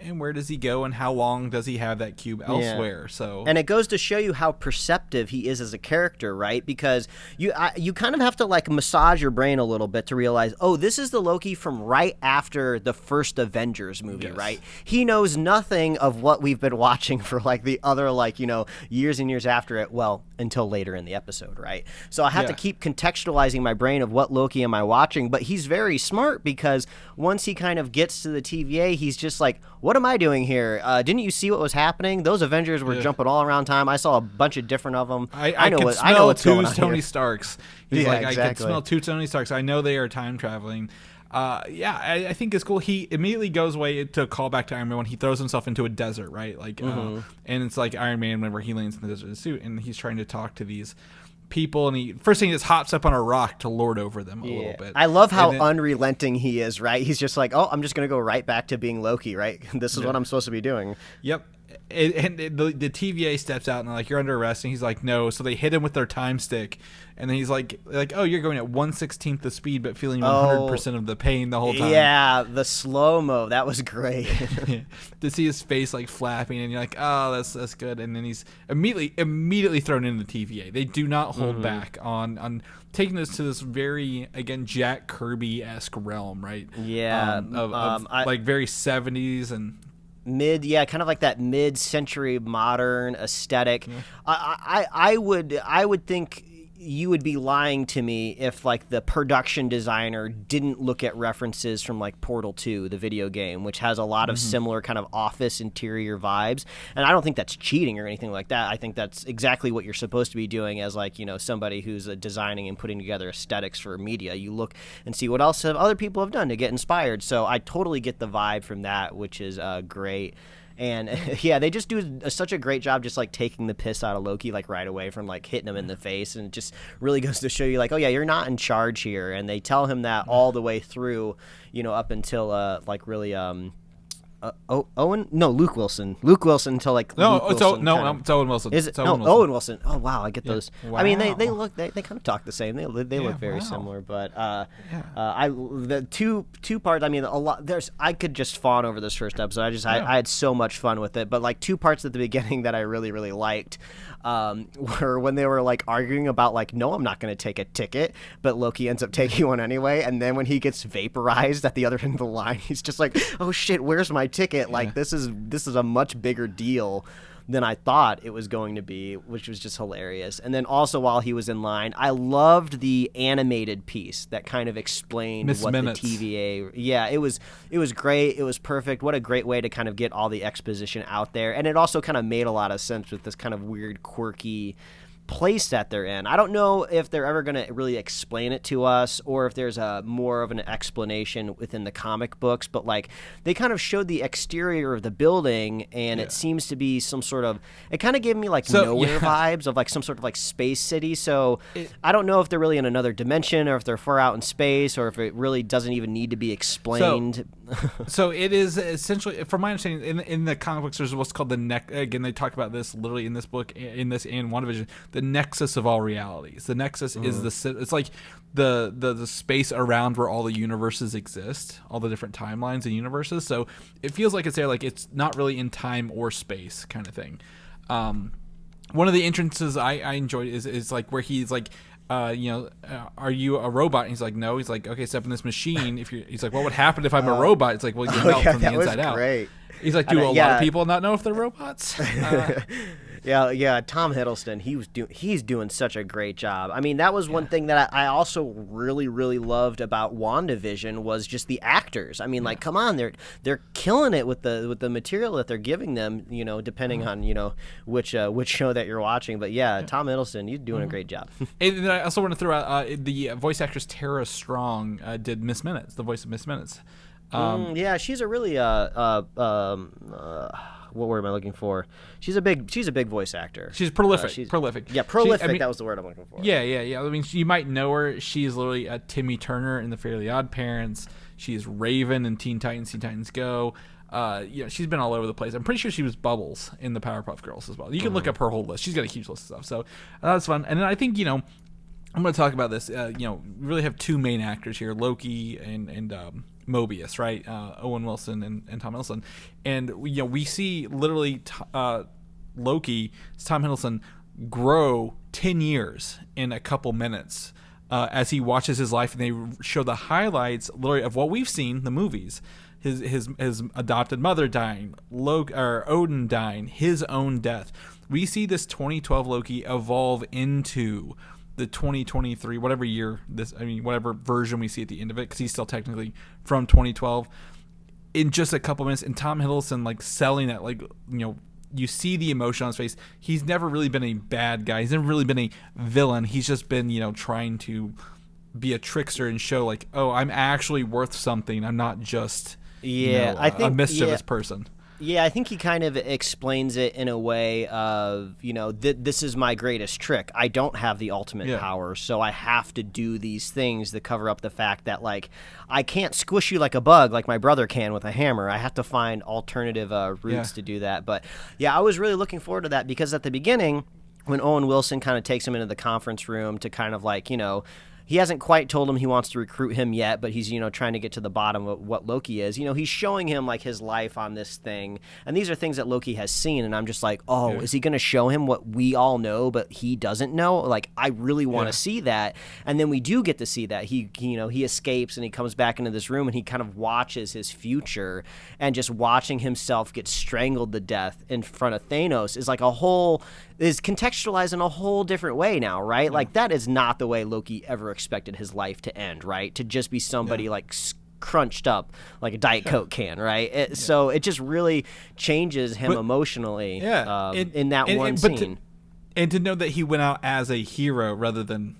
and where does he go, and how long does he have that cube elsewhere? So, and it goes to show you how perceptive he is as a character, right? Because you kind of have to like massage your brain a little bit to realize, oh, this is the Loki from right after the first Avengers movie, right? He knows nothing of what we've been watching for like the other years and years after it. Well, until later in the episode, right? So I have to keep contextualizing my brain of what Loki am I watching. But he's very smart because once he kind of gets to the TVA, he's just like, what am I doing here? Didn't you see what was happening? Those Avengers were jumping all around time. I saw a bunch of different of them. I know what's going on Tony here. Starks. He's I can smell two Tony Starks. I know they are time traveling. I think it's cool. He immediately goes away to call back to Iron Man when he throws himself into a desert, right? And it's like Iron Man whenever he lands in the desert suit, and he's trying to talk to these people, and he first thing he just hops up on a rock to lord over them a little bit. I love how unrelenting he is, right? He's just like, oh, I'm just gonna go right back to being Loki, right? This is what I'm supposed to be doing. Yep. The TVA steps out and they're like, you're under arrest, and he's like, no. So they hit him with their time stick, and then he's like, oh, you're going at 1/16 the speed, but feeling 100% of the pain the whole time. Yeah, the slow mo, that was great. To see his face like flapping, and you're like, oh, that's good. And then he's immediately thrown into the TVA. They do not hold back on taking us to this very, again, Jack Kirby-esque realm, right? Yeah, like very 70s and kind of like that mid-century modern aesthetic. I would think you would be lying to me if like the production designer didn't look at references from like Portal 2, the video game, which has a lot of similar kind of office interior vibes. And I don't think that's cheating or anything like that. I think that's exactly what you're supposed to be doing as like, somebody who's designing and putting together aesthetics for media. You look and see what else other people have done to get inspired. So I totally get the vibe from that, which is great. And they just do such a great job just like taking the piss out of Loki like right away from like hitting him in the face, and it just really goes to show you like, oh yeah, you're not in charge here. And they tell him that all the way through, up until Luke Wilson until like it's Owen Wilson. Is it? Owen Wilson. Oh wow, I get those. Wow. I mean, they kind of talk the same. They look very similar, but the two parts. I mean, a lot. I could just fawn over this first episode. I had so much fun with it, but like two parts at the beginning that I really really liked were when they were like arguing about like, no, I'm not going to take a ticket, but Loki ends up taking one anyway, and then when he gets vaporized at the other end of the line, he's just like, oh shit, where's my ticket? Like this is a much bigger deal than I thought it was going to be, which was just hilarious. And then also while he was in line, I loved the animated piece that kind of explained what the TVA. Yeah, it was great. It was perfect. What a great way to kind of get all the exposition out there. And it also kind of made a lot of sense with this kind of weird, quirky place that they're in. I don't know if they're ever going to really explain it to us or if there's a more of an explanation within the comic books, but like they kind of showed the exterior of the building, and it seems to be some sort of, it kind of gave me like nowhere vibes of like some sort of like space city. So I don't know if they're really in another dimension or if they're far out in space or if it really doesn't even need to be explained. So it is essentially, from my understanding, in the comic books, there's what's called the again, they talk about this literally in this book, in WandaVision, the nexus of all realities. The nexus is it's like the space around where all the universes exist, all the different timelines and universes. So it feels like it's there, like it's not really in time or space kind of thing. One of the entrances I enjoyed is like where he's like, are you a robot? And he's like, no. He's like, okay, step in this machine. He's like, what would happen if I'm a robot? It's like, well, you melt from the inside out. Great. He's like, do a lot of people not know if they're robots? Yeah. Tom Hiddleston, he's doing such a great job. I mean, that was one thing that I also really, really loved about WandaVision was just the actors. I mean, like, come on, they're killing it with the material that they're giving them. Depending on which show that you're watching. But Tom Hiddleston, he's doing a great job. And then I also want to throw out the voice actress Tara Strong did Miss Minutes, the voice of Miss Minutes. She's a really what word am I looking for? She's a big voice actor. She's prolific. Prolific. Yeah, prolific. That was the word I'm looking for. Yeah. I mean, you might know her. She's literally Timmy Turner in The Fairly Odd Parents. She's Raven in Teen Titans Go. She's been all over the place. I'm pretty sure she was Bubbles in the Powerpuff Girls as well. You can look up her whole list. She's got a huge list of stuff. So that's fun. And then I think I'm going to talk about this. We really have two main actors here, Loki and Mobius, right? Owen Wilson and Tom Hiddleston. And we see literally Loki, Tom Hiddleston, grow 10 years in a couple minutes as he watches his life, and they show the highlights literally of what we've seen, the movies. His adopted mother dying, Odin dying, his own death. We see this 2012 Loki evolve into the 2023, whatever version we see at the end of it, because he's still technically from 2012, in just a couple minutes. And Tom Hiddleston like selling that, like, you see the emotion on his face. He's never really been a bad guy. He's never really been a villain. He's just been, trying to be a trickster and show like, oh, I'm actually worth something. I'm not just I think a mischievous person. Yeah, I think he kind of explains it in a way of, this is my greatest trick. I don't have the ultimate power, so I have to do these things to cover up the fact that, like, I can't squish you like a bug like my brother can with a hammer. I have to find alternative routes to do that. But, I was really looking forward to that because at the beginning, when Owen Wilson kind of takes him into the conference room to kind of like, he hasn't quite told him he wants to recruit him yet, but he's, trying to get to the bottom of what Loki is. He's showing him, like, his life on this thing. And these are things that Loki has seen, and I'm just like, is he going to show him what we all know, but he doesn't know? Like, I really want to see that. And then we do get to see that. He escapes, and he comes back into this room, and he kind of watches his future, and just watching himself get strangled to death in front of Thanos is like is contextualized in a whole different way now, right? Yeah. Like, that is not the way Loki ever expected his life to end, right? To just be somebody like crunched up like a Diet Coke can, right? So it just really changes him emotionally in that one scene. And to know that he went out as a hero rather than,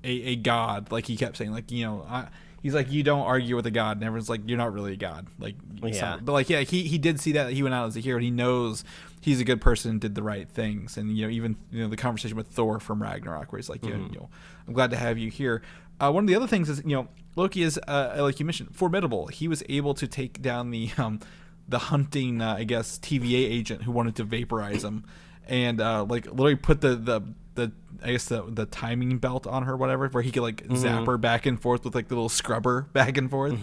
a god, like he kept saying, like, he's like, you don't argue with a god, and everyone's like, you're not really a god, like, but like, he did see that he went out as a hero, and he knows he's a good person and did the right things. And even the conversation with Thor from Ragnarok, where he's like, I'm glad to have you here. One of the other things is, Loki is like you mentioned, formidable. He was able to take down the hunting TVA agent who wanted to vaporize him, and like literally put the timing belt on her, whatever, where he could like zap her back and forth with like the little scrubber back and forth.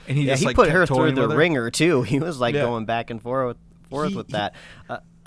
And he just he like put her through the ringer too. He was like going back and forth with that.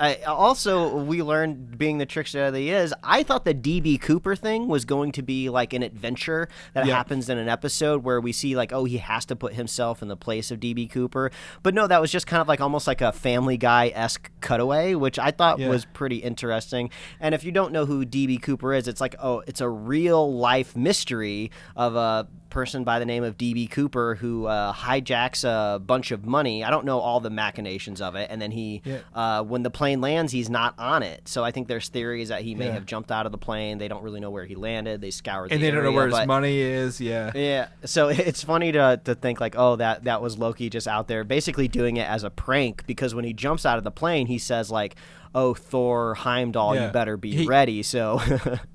We learned, being the trickster that he is, I thought the DB Cooper thing was going to be like an adventure that happens in an episode where we see like, he has to put himself in the place of DB Cooper. But no, that was just kind of like almost like a Family Guy-esque cutaway, which I thought was pretty interesting. And if you don't know who DB Cooper is, it's like, it's a real life mystery of a person by the name of DB Cooper who hijacks a bunch of money. I don't know all the machinations of it. And then he, when the plane lands, he's not on it. So I think there's theories that he may have jumped out of the plane. They don't really know where he landed. They scoured the and they area, don't know where his money is. Yeah. So it's funny to think like, oh, that was Loki just out there basically doing it as a prank, because when he jumps out of the plane, he says like, oh, Thor Heimdall, you better be ready. So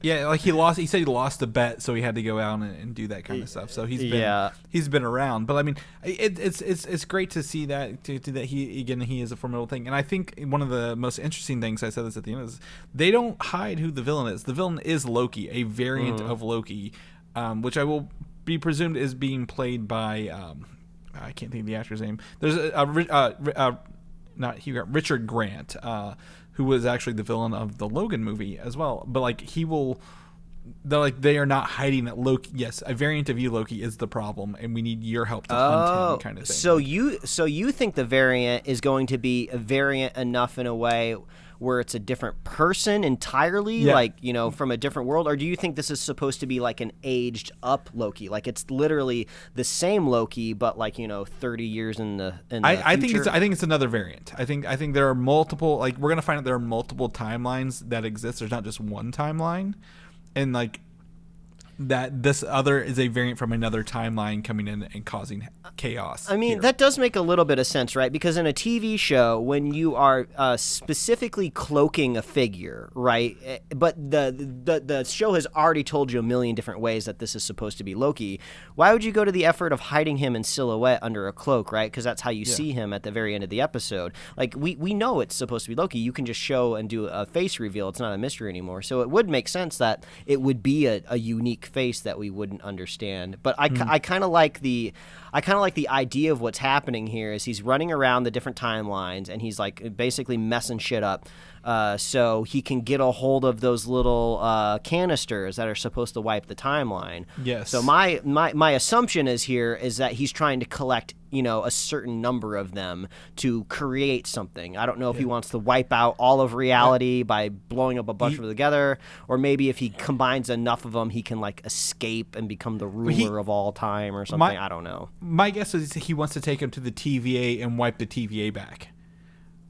like he said he lost the bet, so he had to go out and do that kind of stuff. So he's been around. But I mean, it's great to see that that he is a formidable thing. And I think one of the most interesting things, I said this at the end, is they don't hide who the villain is. The villain is Loki, a variant of Loki, which I will be presumed is being played by I can't think of the actor's name. There's not Hugh Grant, Richard Grant, who was actually the villain of the Logan movie as well. But like they are not hiding that Loki. Yes, a variant of you, Loki, is the problem, and we need your help to hunt him, kind of thing. So you think the variant is going to be a variant enough in a way where it's a different person entirely, like, you know, from a different world? Or do you think this is supposed to be like an aged up Loki? Like it's literally the same Loki, but like, you know, 30 years in the I future? think it's another variant. I think there are multiple, like we're going to find out there are multiple timelines that exist. There's not just one timeline. And like that this other is a variant from another timeline coming in and causing chaos. I mean, that does make a little bit of sense, right? Because in a TV show, when you are specifically cloaking a figure, right? But the show has already told you a million different ways that this is supposed to be Loki. Why would you go to the effort of hiding him in silhouette under a cloak, right? Because that's how you see him at the very end of the episode. Like, we know it's supposed to be Loki. You can just show and do a face reveal. It's not a mystery anymore. So it would make sense that it would be a unique face that we wouldn't understand. But I kind of like the idea of what's happening here is he's running around the different timelines and he's like basically messing shit up so he can get a hold of those little canisters that are supposed to wipe the timeline. Yes. So my assumption is that he's trying to collect, you know, a certain number of them to create something. I don't know if he wants to wipe out all of reality by blowing up a bunch of them together, or maybe if he combines enough of them, he can like escape and become the ruler of all time or something. I don't know. My guess is he wants to take him to the TVA and wipe the TVA back.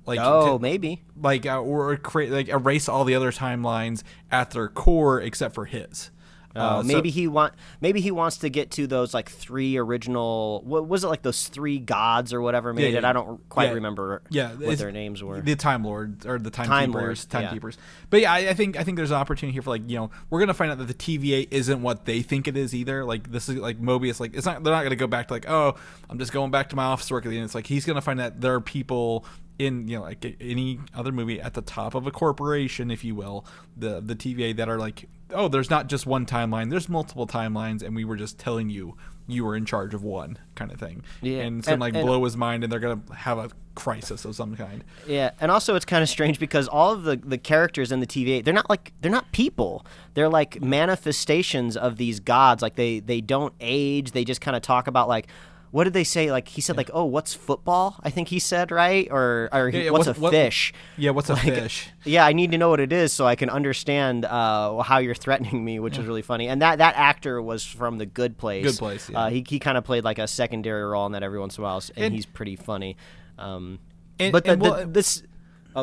Like, maybe. Like, or create, like, erase all the other timelines at their core except for his. Maybe he wants to get to those like three original. What was it, like those three gods or whatever made it? I don't quite remember. What their names were. The Time Lords or the Timekeepers. Timekeepers. But yeah, I think there's an opportunity here for, like, you know, we're gonna find out that the TVA isn't what they think it is either. Like, this is like Mobius. Like, it's not. They're not gonna go back to like, oh, I'm just going back to my office work at the end. It's like he's gonna find that there are people in, you know, like any other movie at the top of a corporation, if you will, the TVA, that are like, oh, there's not just one timeline, there's multiple timelines, and we were just telling you were in charge of one, kind of thing. Yeah. And it's gonna blow his mind, and they're gonna have a crisis of some kind. Yeah, and also it's kind of strange because all of the characters in the TVA, they're not people. They're like manifestations of these gods. Like they don't age. They just kind of talk about like, what did they say? Like he said, like, oh, what's football? I think he said, right? Or what's a fish? Yeah, what's a fish? Yeah, I need to know what it is so I can understand how you're threatening me, which is really funny. And that actor was from The Good Place. Good Place. Yeah. He kind of played like a secondary role in that every once in a while, and he's pretty funny. Oh,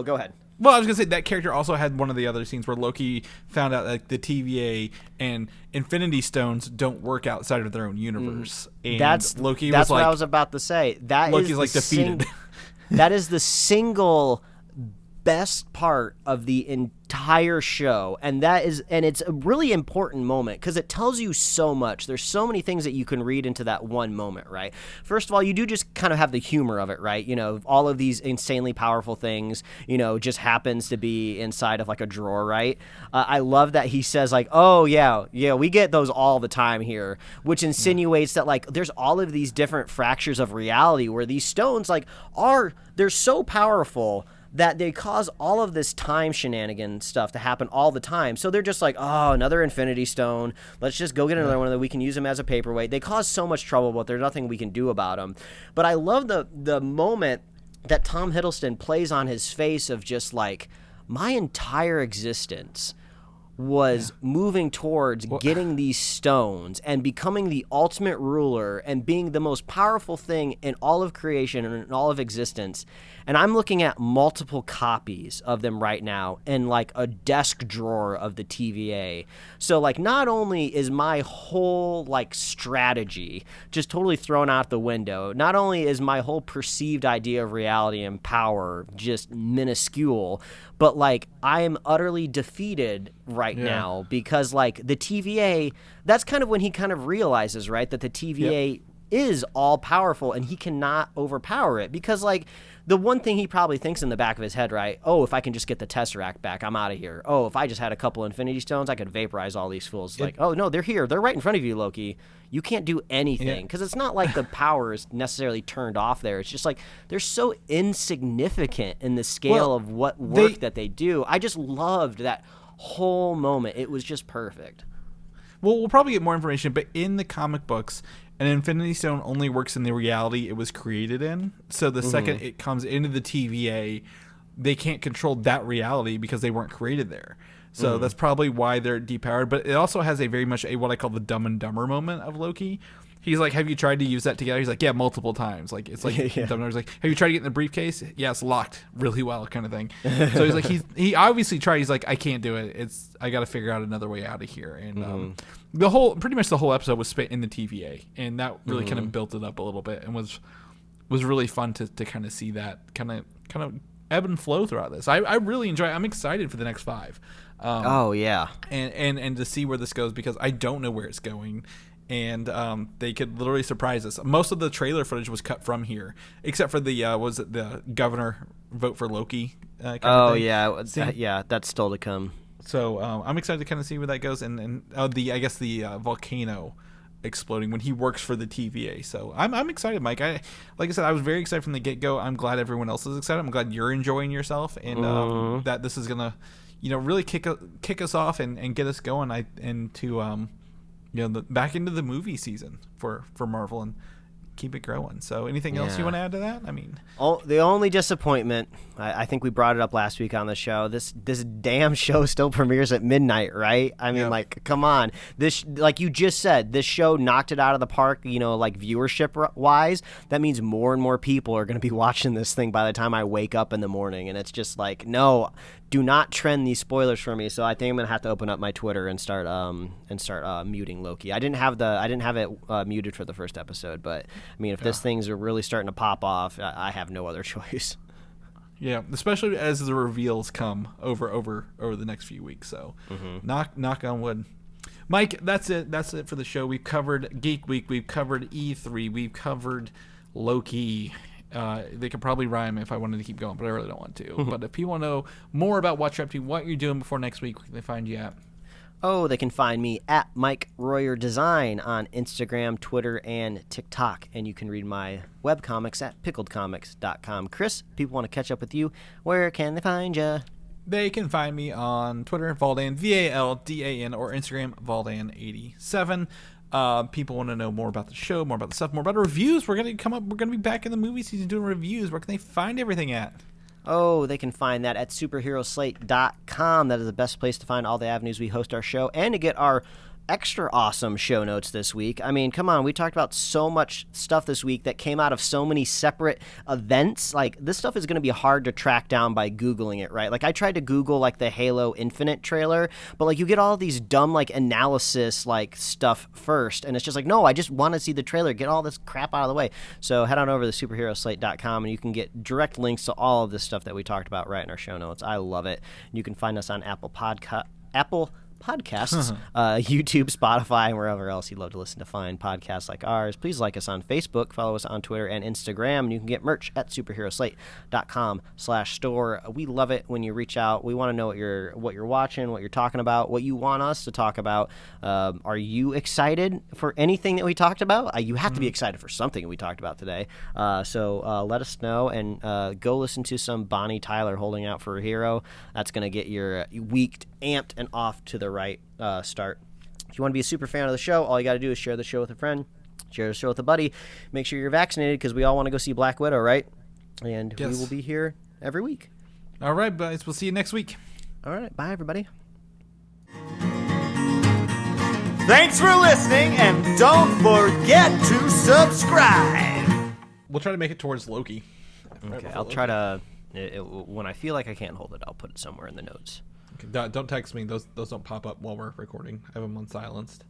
go ahead. Well, I was gonna say that character also had one of the other scenes where Loki found out like the TVA and Infinity Stones don't work outside of their own universe. And that's what I was about to say. Loki's like defeated. That is the single best part of the entire show, and it's a really important moment because it tells you so much. There's so many things that you can read into that one moment, right? First of all, you do just kind of have the humor of it, right? You know, all of these insanely powerful things, you know, just happens to be inside of like a drawer, right? I love that he says like, oh yeah, we get those all the time here, which insinuates that like there's all of these different fractures of reality where these stones like they're so powerful that they cause all of this time shenanigan stuff to happen all the time. So they're just like, oh, another Infinity Stone. Let's just go get another one that we can use them as a paperweight. They cause so much trouble, but there's nothing we can do about them. But I love the moment that Tom Hiddleston plays on his face of just like, my entire existence was moving towards getting these stones and becoming the ultimate ruler and being the most powerful thing in all of creation and in all of existence. And I'm looking at multiple copies of them right now in like a desk drawer of the TVA. So like not only is my whole like strategy just totally thrown out the window, not only is my whole perceived idea of reality and power just minuscule, but like I am utterly defeated right now because like the TVA, that's kind of when he kind of realizes, right, that the TVA is all powerful and he cannot overpower it, because like the one thing he probably thinks in the back of his head, right? Oh, if I can just get the Tesseract back, I'm out of here. Oh, if I just had a couple Infinity Stones, I could vaporize all these fools. Like, oh, no, they're here. They're right in front of you, Loki. You can't do anything. Because it's not like the power is necessarily turned off there. It's just like they're so insignificant in the scale of what work that they do. I just loved that whole moment. It was just perfect. Well, we'll probably get more information, but in the comic books, an Infinity Stone only works in the reality it was created in. So the second it comes into the TVA, they can't control that reality because they weren't created there. So that's probably why they're depowered. But it also has a very much a what I call the Dumb and Dumber moment of Loki. He's like, have you tried to use that together? He's like, yeah, multiple times. Like, it's like, Dumb and Dumber's like, have you tried to get in the briefcase? Yeah, it's locked really well, kind of thing. So he's like, he obviously tried. He's like, I can't do it. I got to figure out another way out of here. And pretty much the whole episode was spent in the TVA, and that really kind of built it up a little bit, and was really fun to kind of see that kind of ebb and flow throughout this. I really enjoy it. I'm excited for the next 5. And to see where this goes, because I don't know where it's going. And they could literally surprise us. Most of the trailer footage was cut from here, except for the governor vote for Loki. Yeah, that's still to come. So I'm excited to kind of see where that goes, and the volcano exploding when he works for the TVA. So I'm excited, Mike. Like I said, I was very excited from the get go. I'm glad everyone else is excited. I'm glad you're enjoying yourself, and that this is gonna, really kick us off and get us going. Back into the movie season for Marvel and keep it growing. So anything else you want to add to that? I mean, the only disappointment, I think we brought it up last week on the show, this damn show still premieres at midnight, right? I mean, like, come on. This, like you just said, this show knocked it out of the park, like viewership-wise. That means more and more people are going to be watching this thing by the time I wake up in the morning. And it's just like, no, do not trend these spoilers for me. So I think I'm gonna have to open up my Twitter and start muting Loki. I didn't have it muted for the first episode, but I mean, if this thing's really starting to pop off, I have no other choice. Yeah, especially as the reveals come over the next few weeks. So knock on wood. Mike, that's it. That's it for the show. We've covered Geek Week. We've covered E3. We've covered Loki. They could probably rhyme if I wanted to keep going, but I really don't want to. But if people want to know more about what you're up to, what you're doing before next week, where can they find you at? Oh, they can find me at Mike Royer Design on Instagram, Twitter, and TikTok. And you can read my webcomics at pickledcomics.com. Chris, people want to catch up with you. Where can they find you? They can find me on Twitter, Valdan, VALDAN, or Instagram, Valdan87. People want to know more about the show, more about the stuff, more about reviews. We're going to be back in the movie season doing reviews. Where can they find everything at? Oh, they can find that at superheroslate.com. That is the best place to find all the avenues we host our show and to get our extra awesome show notes this week. I mean, come on, we talked about so much stuff this week that came out of so many separate events. Like, this stuff is going to be hard to track down by Googling it, right? Like, I tried to Google, like, the Halo Infinite trailer, but, like, you get all these dumb, like, analysis, like, stuff first, and it's just like, no, I just want to see the trailer, get all this crap out of the way. So head on over to superheroslate.com, and you can get direct links to all of this stuff that we talked about right in our show notes. I love it. You can find us on Apple Podcasts, YouTube, Spotify, and wherever else you'd love to listen to fine podcasts like ours. Please like us on Facebook, follow us on Twitter and Instagram, and you can get merch at superheroslate.com/store. We love it when you reach out. We want to know what you're watching, what you're talking about, what you want us to talk about. Are you excited for anything that we talked about? You have to be excited for something we talked about today. So let us know, and go listen to some Bonnie Tyler holding out for a hero. That's going to get your week amped and off to the right start. If you want to be a super fan of the show, all you got to do is share the show with a friend, share the show with a buddy. Make sure you're vaccinated, because we all want to go see Black Widow, right? And we will be here every week. All right, guys. We'll see you next week. All right. Bye, everybody. Thanks for listening, and don't forget to subscribe. We'll try to make it towards Loki. Okay, I'll try to. When I feel like I can't hold it, I'll put it somewhere in the notes. Okay, don't text me. Those don't pop up while we're recording. I have them on silenced.